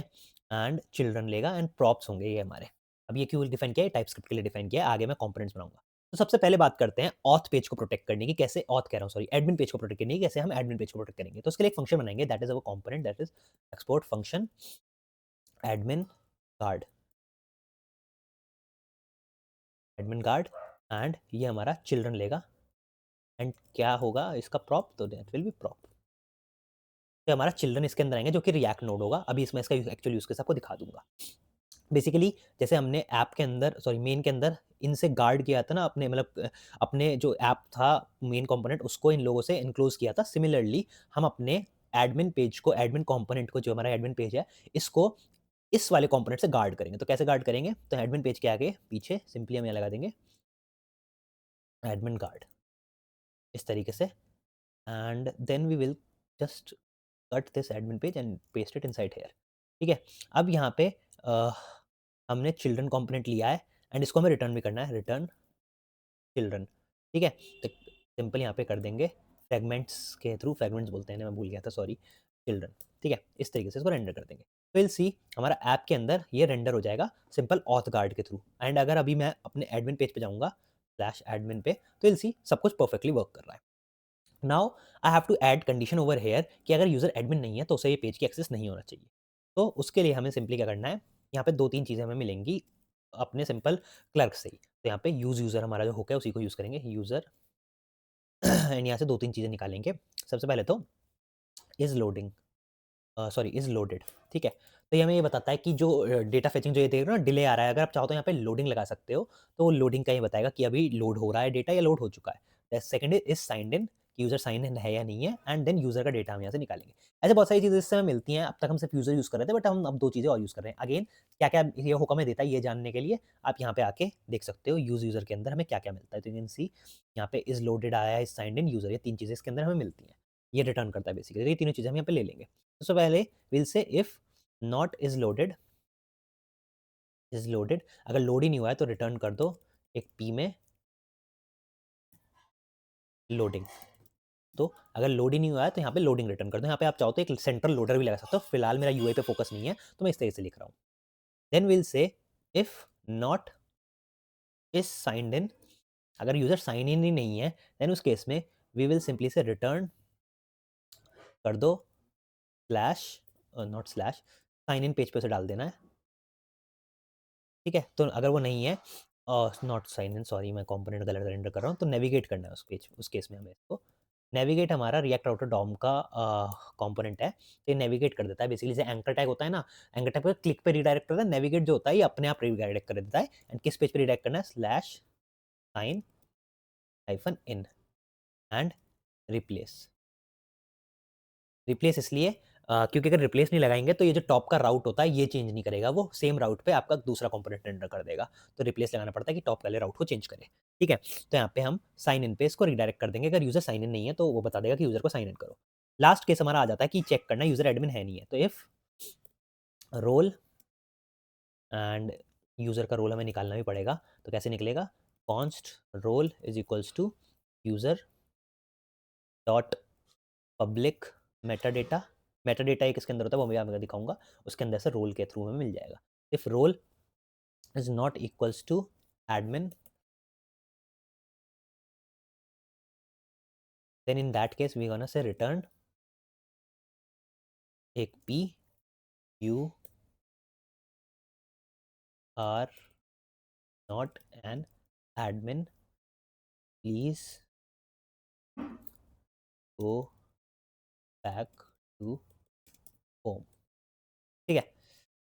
एंड चिल्ड्रन लेगा एंड प्रॉप्स होंगे ये हमारे। अब ये क्यों डिफाइन किया है, टाइप स्क्रिप्ट के लिए डिफाइन किया है, आगे मैं कंपोनेंट्स बनाऊंगा। तो सबसे पहले बात करते हैं ऑथ पेज को प्रोटेक्ट करने की, कैसे ऑथ कह रहा हूँ सॉरी, एडमिन पेज को प्रोटेक्ट करने की, कैसे हम एडमिन पेज को प्रोटेक्ट करेंगे। तो उसके लिए एक फंक्शन बनाएंगे, that is our component, that is export function admin guard, admin guard, and ये हमारा चिल्ड्रन लेगा एंड क्या होगा इसका प्रॉप, तो दैट विल बी प्रॉप। तो हमारा चिल्ड्रन इसके अंदर आएंगे जो कि रिएक्ट नोड होगा। अभी इसमें इसका एक्चुअल यूज केस आपको दिखा दूंगा। बेसिकली जैसे हमने ऐप के अंदर सॉरी मेन के अंदर इनसे गार्ड किया था ना, अपने मतलब अपने जो ऐप था मेन कंपोनेंट उसको इन लोगों से इनक्लोज किया था, सिमिलरली हम अपने एडमिन पेज को, एडमिन कंपोनेंट को, जो हमारा एडमिन पेज है, इसको इस वाले कंपोनेंट से गार्ड करेंगे। तो कैसे गार्ड करेंगे, तो एडमिन पेज के आगे पीछे सिंपली हम यहाँ लगा देंगे एडमिन गार्ड इस तरीके से, and then we will just cut this admin page and paste it inside here, ठीक है। अब यहाँ पे अ, हमने चिल्ड्रन कंपोनेंट लिया है एंड इसको हमें रिटर्न भी करना है, रिटर्न चिल्ड्रन, ठीक है। तो सिंपल यहाँ पे कर देंगे फ्रेगमेंट्स के थ्रू, फ्रेगमेंट्स बोलते हैं ना, मैं भूल गया था सॉरी, चिल्ड्रन, ठीक है। इस तरीके से इसको रेंडर कर देंगे। तो विल सी हमारा ऐप के अंदर ये रेंडर हो जाएगा सिंपल ऑथ गार्ड के थ्रू। एंड अगर अभी मैं अपने एडमिन पेज पे जाऊँगा स्लैश एडमिन पे, तो विल सी सब कुछ परफेक्टली वर्क कर रहा है। Now I have to add condition over here कि अगर यूज़र एडमिन नहीं है तो उसे ये पेज की एक्सेस नहीं होना चाहिए। तो उसके लिए हमें सिंपली क्या करना है, यहाँ पे 2-3 चीज़ें हमें मिलेंगी अपने सिंपल क्लर्क से ही। तो यहाँ पे यूज़र हमारा जो हुक है उसी को यूज़ करेंगे, यूज़र एंड यहाँ से 2-3 चीज़ें निकालेंगे। सबसे पहले तो is loading, sorry is loaded, ठीक है। तो ये हमें ये बताता है कि जो डेटा फेचिंग जो ये देख रहे हो ना डिले आ रहा है, अगर आप चाहो तो यहाँ पे लोडिंग लगा सकते हो। तो वो लोडिंग का ये बताएगा कि अभी लोड हो रहा है डेटा या लोड हो चुका है। सेकंड इज साइंड इन, कि यूज़र साइन इन है या नहीं है, एंड देन यूज़र का डेटा हम यहाँ से निकालेंगे। ऐसे बहुत सारी चीज़ें इससे हमें मिलती हैं। अब तक हम सिर्फ यूज़र यूज़ कर रहे थे, बट हम अब 2 चीज़ें और यूज़ कर रहे हैं। अगेन क्या-क्या ये हुक हमें देता है ये जानने के लिए आप यहाँ पे आके देख सकते हो यूज़र के अंदर हमें क्या-क्या मिलता है। तो यू कैन सी यहाँ पे इज़ लोडेड आया है, इज़ साइंड इन, यूज़र, ये 3 चीज़ें इसके अंदर हमें मिलती हैं। ये रिटर्न करता है बेसिकली। ये तीनों चीज़ें हम यहाँ पे ले लेंगे। सबसे पहले will say if not is loaded, अगर लोड ही नहीं हुआ है तो रिटर्न कर दो एक पी में लोडिंग। तो अगर लोड ही नहीं हुआ है तो यहाँ पे लोडिंग रिटर्न कर दो। यहाँ पे आप चाहो तो एक सेंट्रल लोडर भी लगा सकते हो। फिलहाल मेरा यूआई पे फोकस नहीं है तो मैं इस तरह से लिख रहा हूँ। Then will say if not is signed in, अगर यूजर साइन इन ही नहीं है देन उस केस में we will simply say return कर दो slash, not slash, sign in page पे उसे डाल देना है, ठीक है। तो अगर वो नहीं है, नॉट साइन इन, सॉरी मैं कंपोनेंट गलत रेंडर कर रहा हूँ, तो नेविगेट करना है उस पेज, उस केस में हमें इसको नेविगेट, हमारा रिएक्ट राउटर डॉम का कंपोनेंट है, तो ये नेविगेट कर देता है बेसिकली। जैसे एंकर टैग होता है ना, एंकर टैग पे क्लिक पे रिडायरेक्ट करता है, नेविगेट जो होता है ये अपने आप रिडायरेक्ट कर देता है। एंड किस पेज पे रिडायरेक्ट करना है, slash sign hyphen in and replace. Replace इसलिए क्योंकि अगर रिप्लेस नहीं लगाएंगे तो ये जो टॉप का राउट होता है ये चेंज नहीं करेगा, वो सेम राउट पे आपका दूसरा कंपोनेंट रेंडर कर देगा। तो रिप्लेस लगाना पड़ता है कि टॉप वाले राउट को चेंज करे, ठीक है। तो यहाँ पे हम साइन इन पे इसको रिडायरेक्ट कर देंगे। अगर यूजर साइन इन नहीं है तो वो बता देगा कि यूजर को साइन इन करो। लास्ट केस हमारा आ जाता है कि चेक करना यूजर एडमिन है नहीं है, तो इफ रोल, एंड यूजर का रोल हमें निकालना भी पड़ेगा, तो कैसे निकलेगा, const role is equals to user dot public metadata. Metadata एक इसके अंदर होता है, वो मैं आपको दिखाऊंगा। उसके अंदर से रोल के थ्रू हमें मिल जाएगा। If role is not equals to admin, then in that case we gonna say return एक p you are not an admin please go back to home. ठीक है?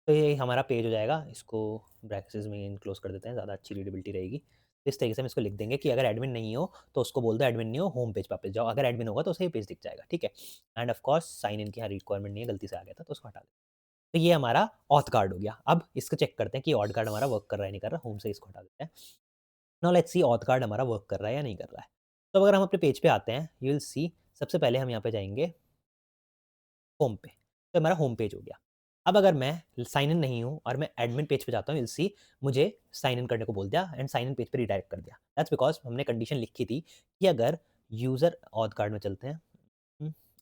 तो ये हमारा पेज हो जाएगा, इसको ब्रैकेट्स में इनक्लोज़ कर देते हैं, ज़्यादा अच्छी रीडेबिलिटी रहेगी। इस तरीके से हम इसको लिख देंगे कि अगर एडमिन नहीं हो, तो उसको बोल दो एडमिन नहीं हो, होम पेज पे वापस जाओ, अगर एडमिन होगा तो उसे ये पेज दिख जाएगा, ठीक है? And of course sign in की यहाँ रिक्वायरमेंट नहीं है, गलती से आ गया था तो उसको हटा दें। तो ये हमारा ऑथ कार्ड हो गया। अब इसको चेक करते हैं कि ऑड कार्ड हमारा वर्क कर रहा है, नहीं कर रहा, होम से इसको हटा देते हैं। Now let's see auth card हमारा वर्क कर रहा है या नहीं कर रहा है। तो अगर हम अपने पेज पे आते हैं, यू विल सी सबसे पहले हम यहाँ पे जाएँगे होम पे, तो हमारा होम पेज हो गया। अब अगर मैं साइन इन नहीं हूँ और मैं एडमिन पेज पे जाता हूँ, यू विल सी मुझे साइन इन करने को बोल दिया एंड साइन इन पेज पे रिडायरेक्ट कर दिया। दैट्स बिकॉज़ हमने कंडीशन लिखी थी कि अगर यूज़र ऑथ कार्ड में चलते हैं,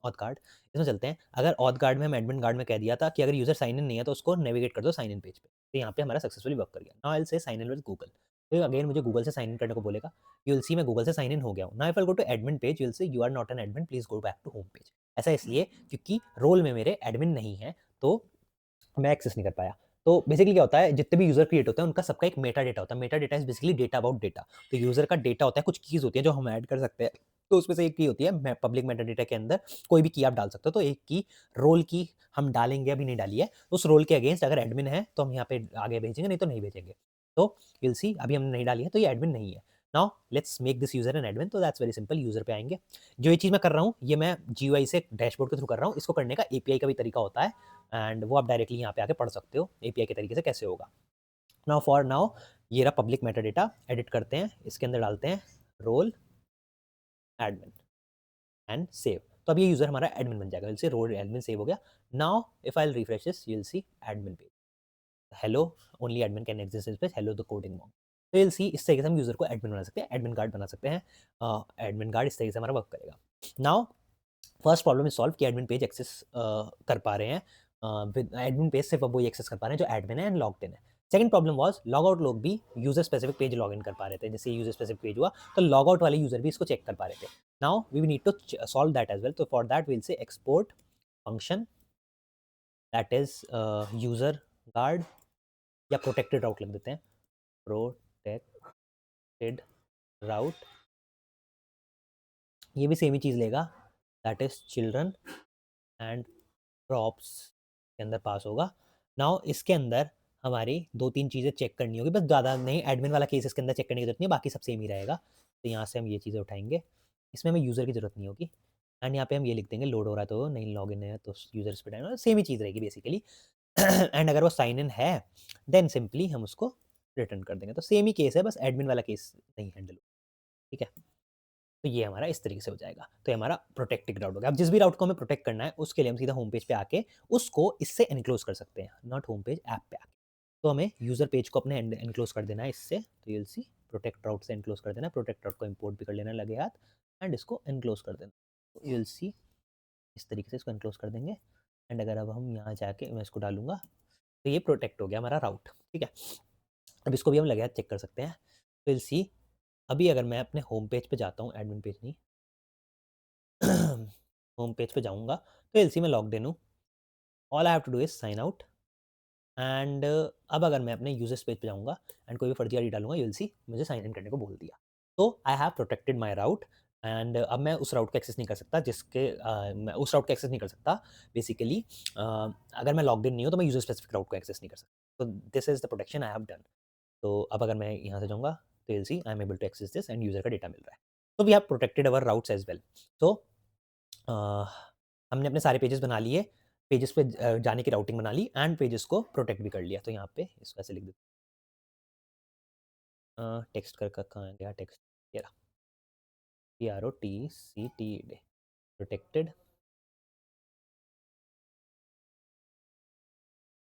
ऑथ कार्ड इसमें चलते हैं। अगर ऑथ कार्ड में हम एडमिन कार्ड में कह दिया था कि अगर यूज़र साइन इन नहीं है तो उसको नेविगेट कर दो साइन इन पेज पे। तो यहाँ पे हमारा सक्सेसफुली वर्क कर गया। Now I will say sign in with Google. तो अगेन मुझे गूगल से साइन इन करने को बोलेगा। यू विल सी मैं गूगल से साइन इन हो गया हूँ। Now if I go to admin page, you will say you are not an admin, please go back to home page. ऐसा इसलिए क्योंकि रोल में मेरे एडमिन नहीं है, तो मैं एक्सेस नहीं कर पाया। तो बेसिकली क्या होता है, जितने भी यूज़र क्रिएट होते हैं उनका सबका एक मेटा डेटा होता है। Meta data is basically data about data. तो यूज़र का डेटा होता है, कुछ कीज़ होती हैं जो हम ऐड कर सकते हैं। तो उसमें से एक की होती है मैं पब्लिक मेटा डेटा के अंदर कोई भी की आप डाल सकते हो। तो एक की रोल की हम डालेंगे, अभी नहीं डाली है। उस रोल के अगेंस्ट अगर एडमिन है तो हम यहाँ पे आगे भेजेंगे, नहीं तो नहीं भेजेंगे। तो यू विल सी अभी हमने नहीं डाली है तो ये एडमिन नहीं है। Now let's make this user an admin. तो दैट्स वेरी सिंपल, यूज़र पे आएँगे। जो ये चीज़ मैं कर रहा हूँ, ये मैं जीयूआई से डैशबोर्ड के थ्रू कर रहा हूँ। इसको करने का एपीआई का भी तरीका होता है एंड वो आप डायरेक्टली यहाँ पे आके पढ़ सकते हो एपीआई के तरीके से कैसे होगा। नाउ फॉर नाउ ये रहा पब्लिक मेटा डेटा, एडिट करते हैं, इसके अंदर डालते हैं रोल एडमिन एंड सेव। तो अब ये यूज़र हमारा एडमिन बन जाएगा। Will say role admin save हो गया। Now if I will refresh this, you will see admin page. Hello, only admin can access this page, hello the Coding Monk. तो यू विल सी इस तरीके से हम यूज़र को एडमिन बना सकते हैं, एडमिन कार्ड बना सकते हैं। एडमिन कार्ड इस तरीके से हमारा वर्क करेगा। Now first problem is solve कि एडमिन पेज एक्सेस कर पा रहे हैं। विद एडमिन पेज सिर्फ अब वही एक्सेस कर पा रहे हैं जो एडमिन है एंड लॉग्ड इन है। Second problem was log out लोग भी user specific page log in कर पा रहे थे। जैसे यूजर स्पेसिफिक पेज हुआ तो लॉग आउट वाले यूजर भी इसको चेक कर पा रहे थे। Now we need to solve that as well. तो for that will say export function that is user guard या प्रोटेक्टेड राउट लिख देते हैं। प्रोटेक्टेड राउट, ये भी सेम ही चीज़ लेगा, that is children and props के अंदर पास होगा। नाउ इसके अंदर हमारी 2-3 चीज़ें चेक करनी होगी, बस ज़्यादा नहीं। एडमिन वाला केस इसके अंदर चेक करने की ज़रूरत नहीं है, बाकी सब सेम ही रहेगा। तो यहाँ से हम ये चीज़ें उठाएँगे, इसमें हमें यूज़र की ज़रूरत नहीं होगी एंड यहाँ पे हम ये लिख देंगे लोड हो रहा है तो नहीं, लॉगिन है तो यूज़र इस पे टाइम सेम ही चीज़ रहेगी बेसिकली। एंड अगर वो साइन इन है, देन सिंपली हम उसको रिटर्न कर देंगे। तो सेम ही केस है, बस एडमिन वाला केस नहीं हैंडल, ठीक है? तो ये हमारा इस तरीके से हो जाएगा। तो ये हमारा प्रोटेक्टेड राउट हो गया। अब जिस भी राउट को हमें प्रोटेक्ट करना है, उसके लिए हम सीधा होम पेज पे आके उसको इससे एनक्लोज़ कर सकते हैं, नॉट होम पेज, ऐप पे आके। तो हमें यूज़र पेज को अपने एनक्लोज़ कर देना है इससे। तो यू विल सी प्रोटेक्ट राउट से एनक्लोज़ कर देना है। प्रोटेक्ट राउट को इम्पोर्ट भी कर लेना है लगे हाथ एंड इसको एनक्लोज़ कर देना। तो यू विल सी इस तरीके से इसको एनक्लोज़ कर देंगे एंड अगर अब हम यहाँ जाके मैं इसको डालूँगा, तो ये प्रोटेक्ट हो गया हमारा राउट, ठीक है? अब इसको भी हम लगे हाथ चेक कर सकते हैं। तो यू विल सी अभी अगर मैं अपने होम पेज पे जाता हूँ, एडमिन पेज नहीं, होम पेज पे जाऊँगा तो एलसी में लॉग्ड इन हूँ। All I have to do is sign out and अब अगर मैं अपने यूज़र्स पेज पे जाऊँगा एंड कोई भी फर्जी आईडी डालूँगा, यू विल सी मुझे साइन इन करने को बोल दिया। तो I have protected my route and अब मैं उस राउट को एक्सेस नहीं कर सकता जिसके मैं उस राउट को एक्सेस नहीं कर सकता बेसिकली। अगर मैं लॉग्ड इन नहीं हूँ तो मैं यूज़र स्पेसिफिक राउट को एक्सेस नहीं कर सकता। तो this is the protection I have done. तो अब अगर मैं यहाँ से जाऊँगा तो you will see I am able to access this and user का डेटा मिल रहा है। तो we have protected our routes as well. तो अ, हमने अपने सारे पेजेस बना लिए, पेजेस पे जाने की राउटिंग बना ली एंड पेजेस को प्रोटेक्ट भी कर लिया। तो यहाँ पे इसको ऐसे लिख देते टेक्स्ट कर कहाँ गया टेक्स्ट, ये रहा, PROTCTED प्रोटेक्टेड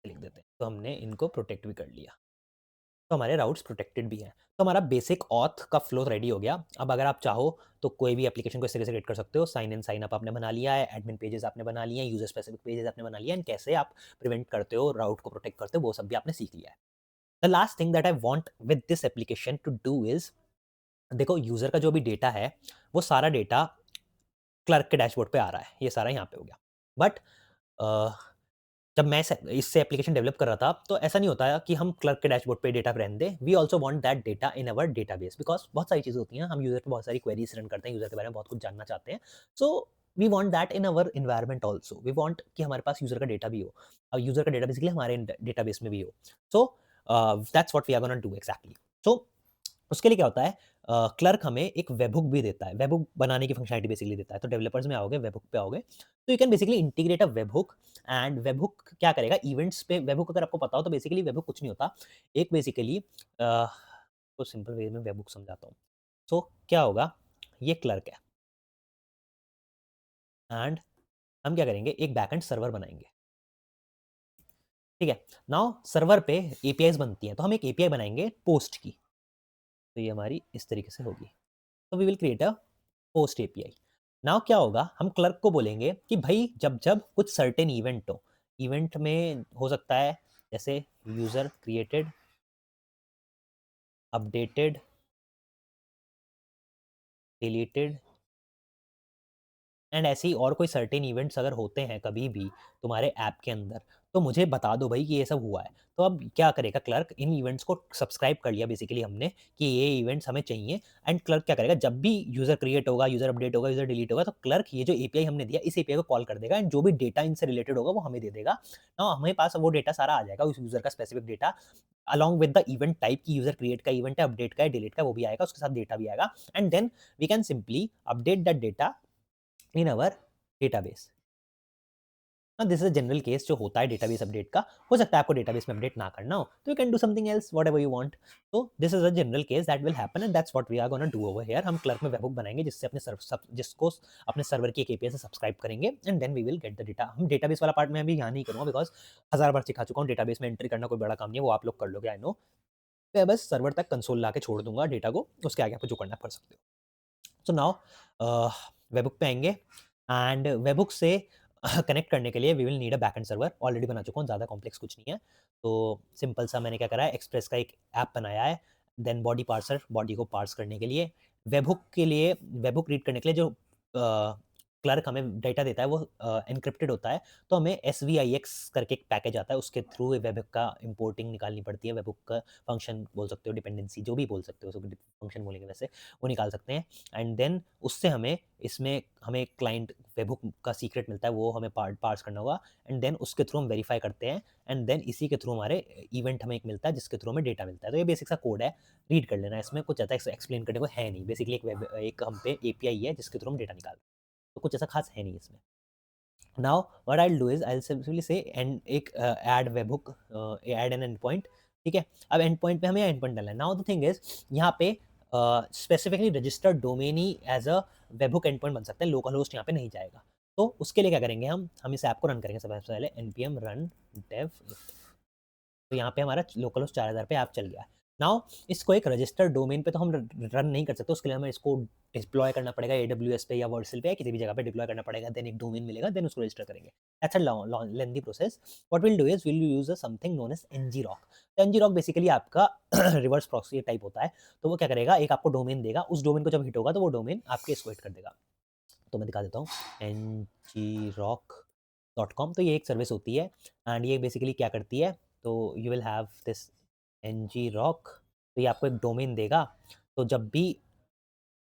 लिख देते हैं। तो हमने इनको प्रोटेक्ट भी कर लिया। तो हमारे राउट्स प्रोटेक्टेड भी हैं। तो हमारा बेसिक ऑथ का फ्लो रेडी हो गया। अब अगर आप चाहो तो कोई भी एप्लीकेशन को इस तरह से क्रिएट कर सकते हो। साइन इन साइन अप आपने बना लिया है, एडमिन पेजेस आपने बना लिए हैं, यूजर स्पेसिफिक पेजेस आपने बना लिया है एंड कैसे आप प्रिवेंट करते हो, राउट को प्रोटेक्ट करते हो, वो सब भी आपने सीख लिया है। The last thing that I want with this application to do is, देखो यूज़र का जो भी डेटा है, वो सारा डेटा क्लर्क के डैशबोर्ड पे आ रहा है। ये सारा यहाँ पे हो गया। बट अ, जब मैं इससे एप्लीकेशन डेवलप कर रहा था, तो ऐसा नहीं होता है कि हम क्लर्क के डैशबोर्ड पे डेटा रहने दें। We also want that data in our database because बहुत सारी चीज़ें होती हैं। हम यूज़र पे बहुत सारी क्वेरीज़ रन करते हैं, यूज़र के बारे में बहुत कुछ जानना चाहते हैं। So we want that in our environment also, we want कि हमारे पास यूज़र का डेटा भी हो और यूज़र का डेटा बेसिकली हमारे डेटाबेस में भी हो। So that's what we are gonna do exactly. So उसके लिए क्या होता है, क्लर्क हमें एक वेबहुक भी देता है, वेबहुक बनाने की फंक्शनैलिटी बेसिकली देता है। तो डेवलपर्स में आओगे, वेबहुक पे आओगे, तो you can basically integrate a webhook and webhook क्या करेगा इवेंट्स पे। वेबहुक अगर आपको पता हो तो बेसिकली वेबहुक कुछ नहीं होता, एक बेसिकली तो सिंपल वे में वेबहुक समझाता हूँ। सो क्या होगा, ये क्लर्क है एंड हम क्या करेंगे, एक बैकएंड सर्वर बनाएँगे, ठीक है? नाउ सर्वर पे एपीआईज़ बनती हैं, तो हम एक एपीआई बनाएँगे पोस्ट की, तो ये हमारी इस तरीके से होगी। तो we will create a post API. Now क्या होगा, हम क्लर्क को बोलेंगे कि भाई जब-जब कुछ सर्टेन इवेंट हो, इवेंट में हो सकता है जैसे user created, updated, deleted and ऐसे ही और कोई सर्टेन इवेंट्स अगर होते हैं कभी भी तुम्हारे ऐप के अंदर, तो मुझे बता दो भई कि ये सब हुआ है। तो अब क्या करेगा क्लर्क, इन इवेंट्स को सब्सक्राइब कर लिया बेसिकली हमने कि ये इवेंट्स हमें चाहिए एंड क्लर्क क्या करेगा, जब भी यूज़र क्रिएट होगा, यूज़र अपडेट होगा, यूज़र डिलीट होगा, तो क्लर्क ये जो एपीआई हमने दिया, इस एपीआई को कॉल कर देगा एंड जो भी डेटा इनसे रिलेटेड होगा वो हमें दे देगा। हमारे पास वो डेटा सारा आ जाएगा, उस यूज़र का specific data along with the event type की यूज़र क्रिएट का इवेंट है, अपडेट का है, डिलीट का है, वो भी आएगा, उसके साथ डेटा भी आएगा and then we can simply update that data in our database. This is a general case जो होता है डेटाबेस अपडेट का। हो सकता है आपको डेटाबेस में अपडेट ना करना हो, तो you can do something else whatever you want. तो this is a general case that will happen and that's what we are gonna do over here. हम क्लर्क में वेबहुक बनाएँगे जिससे अपने सर्व सब जिसको अपने सर्वर की एक एपीआई से सब्सक्राइब करेंगे and then we will get the data. हम डेटाबेस वाला पार्ट मैं अभी यहाँ नहीं करूँगा बिकॉज़ हज़ार बार सिखा चुका हूँ, डेटाबेस में एंट्री करना कोई बड़ा काम नहीं है, वो आप लोग कर लोगे आई नो। मैं बस सर्वर तक कंसोल लाके छोड़ दूँगा डेटा को, उसके आगे आपको जो करना है आप कर सकते हो। सो नाउ वेबहुक पे आएँगे एंड वेबहुक से कनेक्ट करने के लिए we will need a backend server. Already बना चुका हूँ, ज़्यादा कॉम्प्लेक्स कुछ नहीं है। तो सिंपल सा मैंने क्या करा है, एक्सप्रेस का एक ऐप बनाया है, देन बॉडी पार्सर, बॉडी को पार्स करने के लिए, वेबहुक के लिए, वेबहुक रीड करने के लिए जो क्लर्क हमें डेटा देता है वो एन्क्रिप्टेड होता है, तो हमें एसवीआईएक्स करके एक पैकेज आता है, उसके थ्रू वेबहुक का इंपोर्टिंग निकालनी पड़ती है, वेबहुक का फंक्शन बोल सकते हो, डिपेंडेंसी जो भी बोल सकते हो, उसको फंक्शन बोलेंगे वैसे, वो निकाल सकते हैं एंड देन उससे हमें क्लाइंट वेबहुक का सीक्रेट मिलता है, वो हमें पार्स करना होगा एंड देन उसके थ्रू हम वेरीफाई करते हैं एंड देन इसी के थ्रू हमारे इवेंट हमें एक मिलता है जिसके थ्रू हमें डेटा मिलता है। तो ये बेसिक सा कोड है, रीड कर लेना, इसमें कुछ ज़्यादा एक्सप्लेन करने को है नहीं। बेसिकली एक हम पे एपीआई है जिसके थ्रू हम डेटा निकाल रहे हैं, तो कुछ ऐसा खास है नहीं इसमें। Now what I will do is I will simply से एंड एक add webhook, add N and point, ठीक है? अब एंड पॉइंट पे हमें एंड पॉइंट डालना है। नाउ द थिंग इज़ यहाँ पे specifically registered domain he as a webhook and point बन सकते हैं, लोकल होस्ट यहाँ पे नहीं जाएगा। तो उसके लिए क्या करेंगे हम इस ऐप को रन करेंगे सबसे पहले npm run dev। तो यहाँ पे हमारा लोकल होस्ट 4000 पे ऐप चल गया है। नाउ इसको एक रजिस्टर्ड डोमेन पे तो हम रन नहीं कर सकते, उसके लिए हमें इसको डिप्लॉय करना पड़ेगा एडब्ल्यूएस पे या वर्डसेल पे या किसी भी जगह पे डिप्लॉय करना पड़ेगा, देन एक डोमेन मिलेगा, देन उसको रजिस्टर करेंगे। That's a lengthy process. What will do is will use something known as ngrok। तो ngrok बेसिकली आपका रिवर्स प्रॉक्सी टाइप होता है। तो वो क्या करेगा, एक आपको डोमेन देगा, उस डोमेन को जब हिट होगा तो वो डोमेन आपके इसको हिट कर देगा। तो मैं दिखा देता हूँ, ngrok.com। तो ये एक सर्विस होती है एंड ये बेसिकली क्या करती है, तो you will have this ngrok। तो ये आपको एक डोमेन देगा, तो जब भी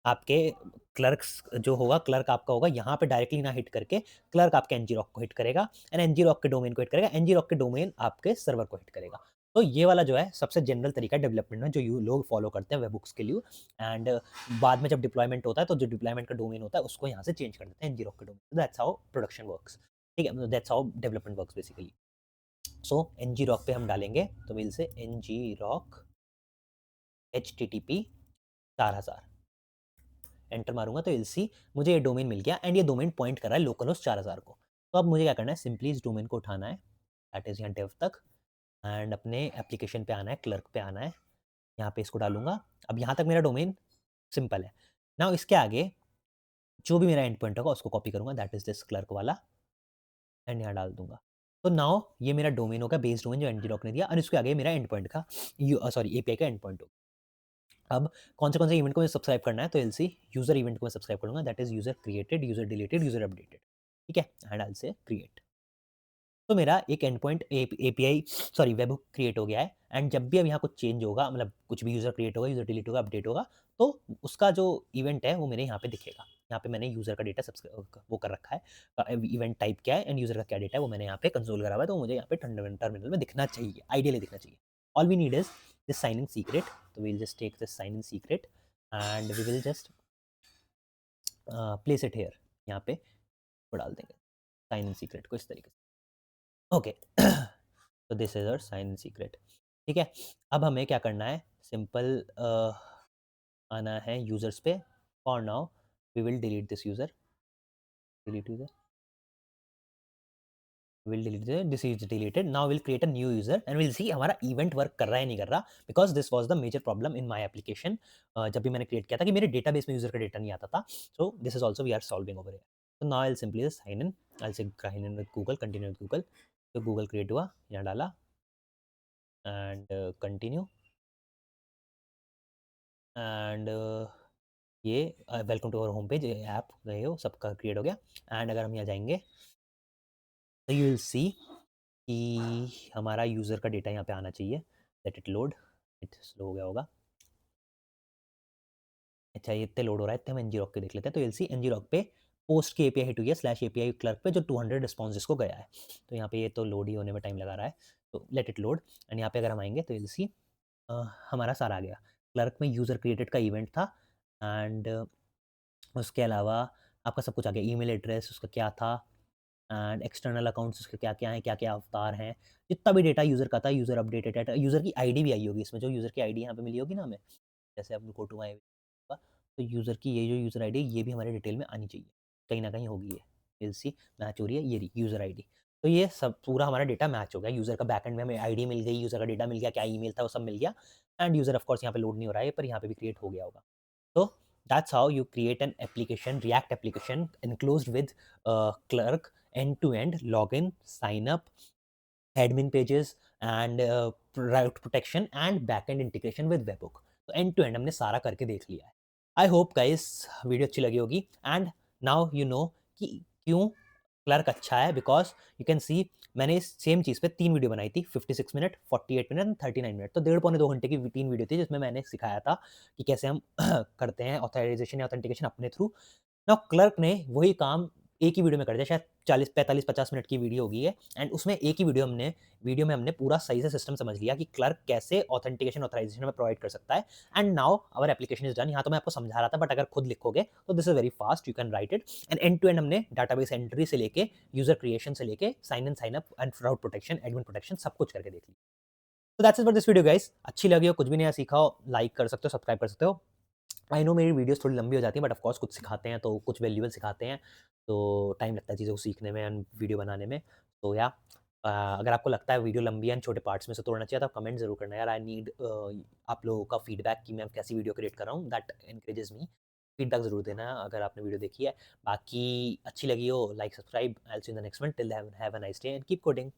आपके क्लर्क्स जो होगा, क्लर्क आपका होगा, यहाँ पे डायरेक्टली ना हिट करके क्लर्क आपके ngrok को हिट करेगा एंड ngrok के डोमेन को हिट करेगा, ngrok के डोमेन आपके सर्वर को हिट करेगा। तो ये वाला जो है सबसे जनरल तरीका है डेवलपमेंट में जो यू लोग फॉलो करते हैं वेबहुक्स के लिए एंड बाद में जब डिप्लॉयमेंट होता है तो जो डिप्लॉयमेंट का डोमेन होता है उसको यहाँ से चेंज कर देते हैं ngrok के domain. That's how production works, ठीक है? That's how development works basically. So ngrok पे हम डालेंगे, तो मिल से ngrok http 4000 एंटर मारूँगा तो you'll see मुझे ये डोमेन मिल गया एंड ये डोमेन पॉइंट कर रहा है लोकल होस्ट 4000 को। तो अब मुझे क्या करना है, सिंपली इस डोमेन को उठाना है, दैट इज़ यहाँ डेव तक एंड अपने एप्लीकेशन पे आना है, क्लर्क पे आना है, यहाँ पे इसको डालूँगा। अब यहाँ तक मेरा डोमेन सिंपल है। नाउ इसके आगे जो भी मेरा एंड पॉइंट होगा उसको कॉपी करूँगा, दैट इज़ दिस क्लर्क वाला एंड यहाँ डाल दूँगा। तो नाउ ये मेरा डोमेन होगा, बेस डोमेन जो ngrok ने दिया और इसके आगे मेरा एंड पॉइंट का सॉरी एपीआई का एंड पॉइंट होगा। अब कौन से इवेंट को मुझे सब्सक्राइब करना है, तो एल सी यूज़र इवेंट को मैं सब्सक्राइब करूँगा, that is user created, user deleted, user updated, ठीक है? एंड आई विल से क्रिएट। तो मेरा एक and point API sorry webhook create हो गया है एंड जब भी अब यहाँ कुछ चेंज होगा, मतलब कुछ भी यूज़र क्रिएट होगा, यूज़र डिलीट होगा, अपडेट होगा, तो उसका जो इवेंट है वो मेरे यहाँ पे दिखेगा। यहाँ पे मैंने यूज़र का डेटा वो कर रखा है, इवेंट टाइप क्या है एंड यूज़र का क्या डेटा है वो मैंने यहाँ पे कंसोल करा हुआ है, तो मुझे यहाँ पे टर्मिनल में दिखना चाहिए, आइडियली दिखना चाहिए। All we need is this sign in secret, तो we will just take this sign in secret and we will just place it here, यहाँ पे वो डाल देंगे साइन इन सीक्रेट को इस तरीके से। ओके तो this is our sign in secret. ठीक है, अब हमें क्या करना है, सिंपल आना है यूज़र्स पे। For now we will delete this user, delete user, will delete this is deleted, now will create a new user and will see हमारा इवेंट वर्क कर रहा है नहीं कर रहा, because this was the major problem in my application. जब भी मैंने क्रिएट किया था कि मेरे डेटाबेस में यूजर का डेटा नहीं आता था, so this is also we are solving over here. तो now I will simply sign in, I will sign in with Google, continue with Google. तो गूगल क्रिएट हुआ, यहाँ डाला एंड कंटिन्यू एंड ये welcome to our home page, app गए हो, सबका क्रिएट हो गया। एंड अगर हम यहाँ जाएंगे तो यू विल सी कि हमारा यूज़र का डेटा यहाँ पे आना चाहिए। Let it load, it slow हो गया होगा। अच्छा ये इतने लोड हो रहा है, इतने हम ngrok के देख लेते हैं। तो सी ngrok पे पोस्ट की एपीआई हिट हुई है स्लैश एपीआई क्लर्क पे जो 200 रिस्पॉन्सेज को गया है। तो यहाँ पे ये तो लोड ही होने में टाइम लगा रहा है, तो लेट इट लोड। एंड यहाँ पे अगर हम आएंगे तो सी हमारा सारा आ गया। क्लर्क में यूज़र क्रिएटेड का इवेंट था एंड उसके अलावा आपका सब कुछ आ गया, ईमेल एड्रेस उसका क्या था एंड एक्सटर्नल अकाउंट्स उसके क्या-क्या हैं, क्या-क्या अवतार हैं। जितना भी डेटा यूज़र का था, यूज़र अपडेटेड डेटा, यूज़र की आईडी भी आई होगी इसमें, जो यूज़र की आईडी यहाँ पे मिली होगी ना हमें, जैसे अब गो टू माय तो यूज़र की ये जो यूज़र आईडी है, ये भी हमारे डिटेल में आनी चाहिए। कहीं न कहीं होगी ये। विल सी मैच हो रही है, ये रही यूज़र आईडी। तो ये सब पूरा हमारा डेटा मैच हो गया। यूज़र का बैकएंड में हमें आईडी मिल गई, यूज़र का डेटा मिल गया, क्या ईमेल था वो सब मिल गया एंड यूज़र ऑफ कोर्स यहाँ पे लोड नहीं हो रहा है, पर यहाँ पे भी क्रिएट हो गया होगा। So that's how you create an application, React application enclosed with Clerk, end-to-end login, sign up, admin pages and route protection and backend integration with webhook. तो end to end हमने सारा करके देख लिया है। आई होप गाइस वीडियो अच्छी लगी होगी एंड नाउ यू नो कि क्यों क्लर्क अच्छा है, बिकॉज यू कैन सी मैंने इस सेम चीज़ पे 3 वीडियो बनाई थी, 56 मिनट, 48 मिनट एंड 39 मिनट, तो डेढ़ पौने 2 घंटे की 3 वीडियो थी जिसमें मैंने सिखाया था कि कैसे हम करते हैं ऑथराइजेशन या ऑथेंटिकेशन अपने थ्रू। नाउ क्लर्क ने वही काम एक ही वीडियो में कर दिया, शायद 40 45 50 मिनट की वीडियो होगी है एंड उसमें एक ही वीडियो में हमने पूरा सही से सिस्टम समझ लिया कि क्लर्क कैसे ऑथेंटिकेशन ऑथराइजेशन में प्रोवाइड कर सकता है and now our application is done. यहाँ तो मैं आपको समझा रहा था, बट अगर खुद लिखोगे तो this is very fast, you can write it end to end हमने डाटाबेस एंट्री से लेके यूजर क्रिएशन से लेके sign in sign up and route protection admin protection सब कुछ करके देख लिया। तो that's it for this video guys. अच्छी लगी हो, कुछ भी नया सीखा हो, लाइक कर सकते हो, सब्सक्राइब कर सकते हो। आई नो मेरी वीडियोस थोड़ी लंबी हो जाती हैं, बट ऑफ कोर्स कुछ सिखाते हैं तो कुछ वैल्यूएबल सिखाते हैं, तो टाइम लगता है चीज़ों को सीखने में एंड वीडियो बनाने में। तो या अगर आपको लगता है वीडियो लंबी है एंड छोटे पार्ट्स में से तोड़ना चाहिए तो आप कमेंट ज़रूर करना यार। आई नीड आप लोगों का फीडबैक कि मैं कैसी वीडियो क्रिएट कर रहा हूँ, दैट एनकरेजेस मी। फीडबैक ज़रूर देना अगर आपने वीडियो देखी है। बाकी अच्छी लगी हो, like subscribe, I will see you in the next one. Till then have a nice day and keep coding.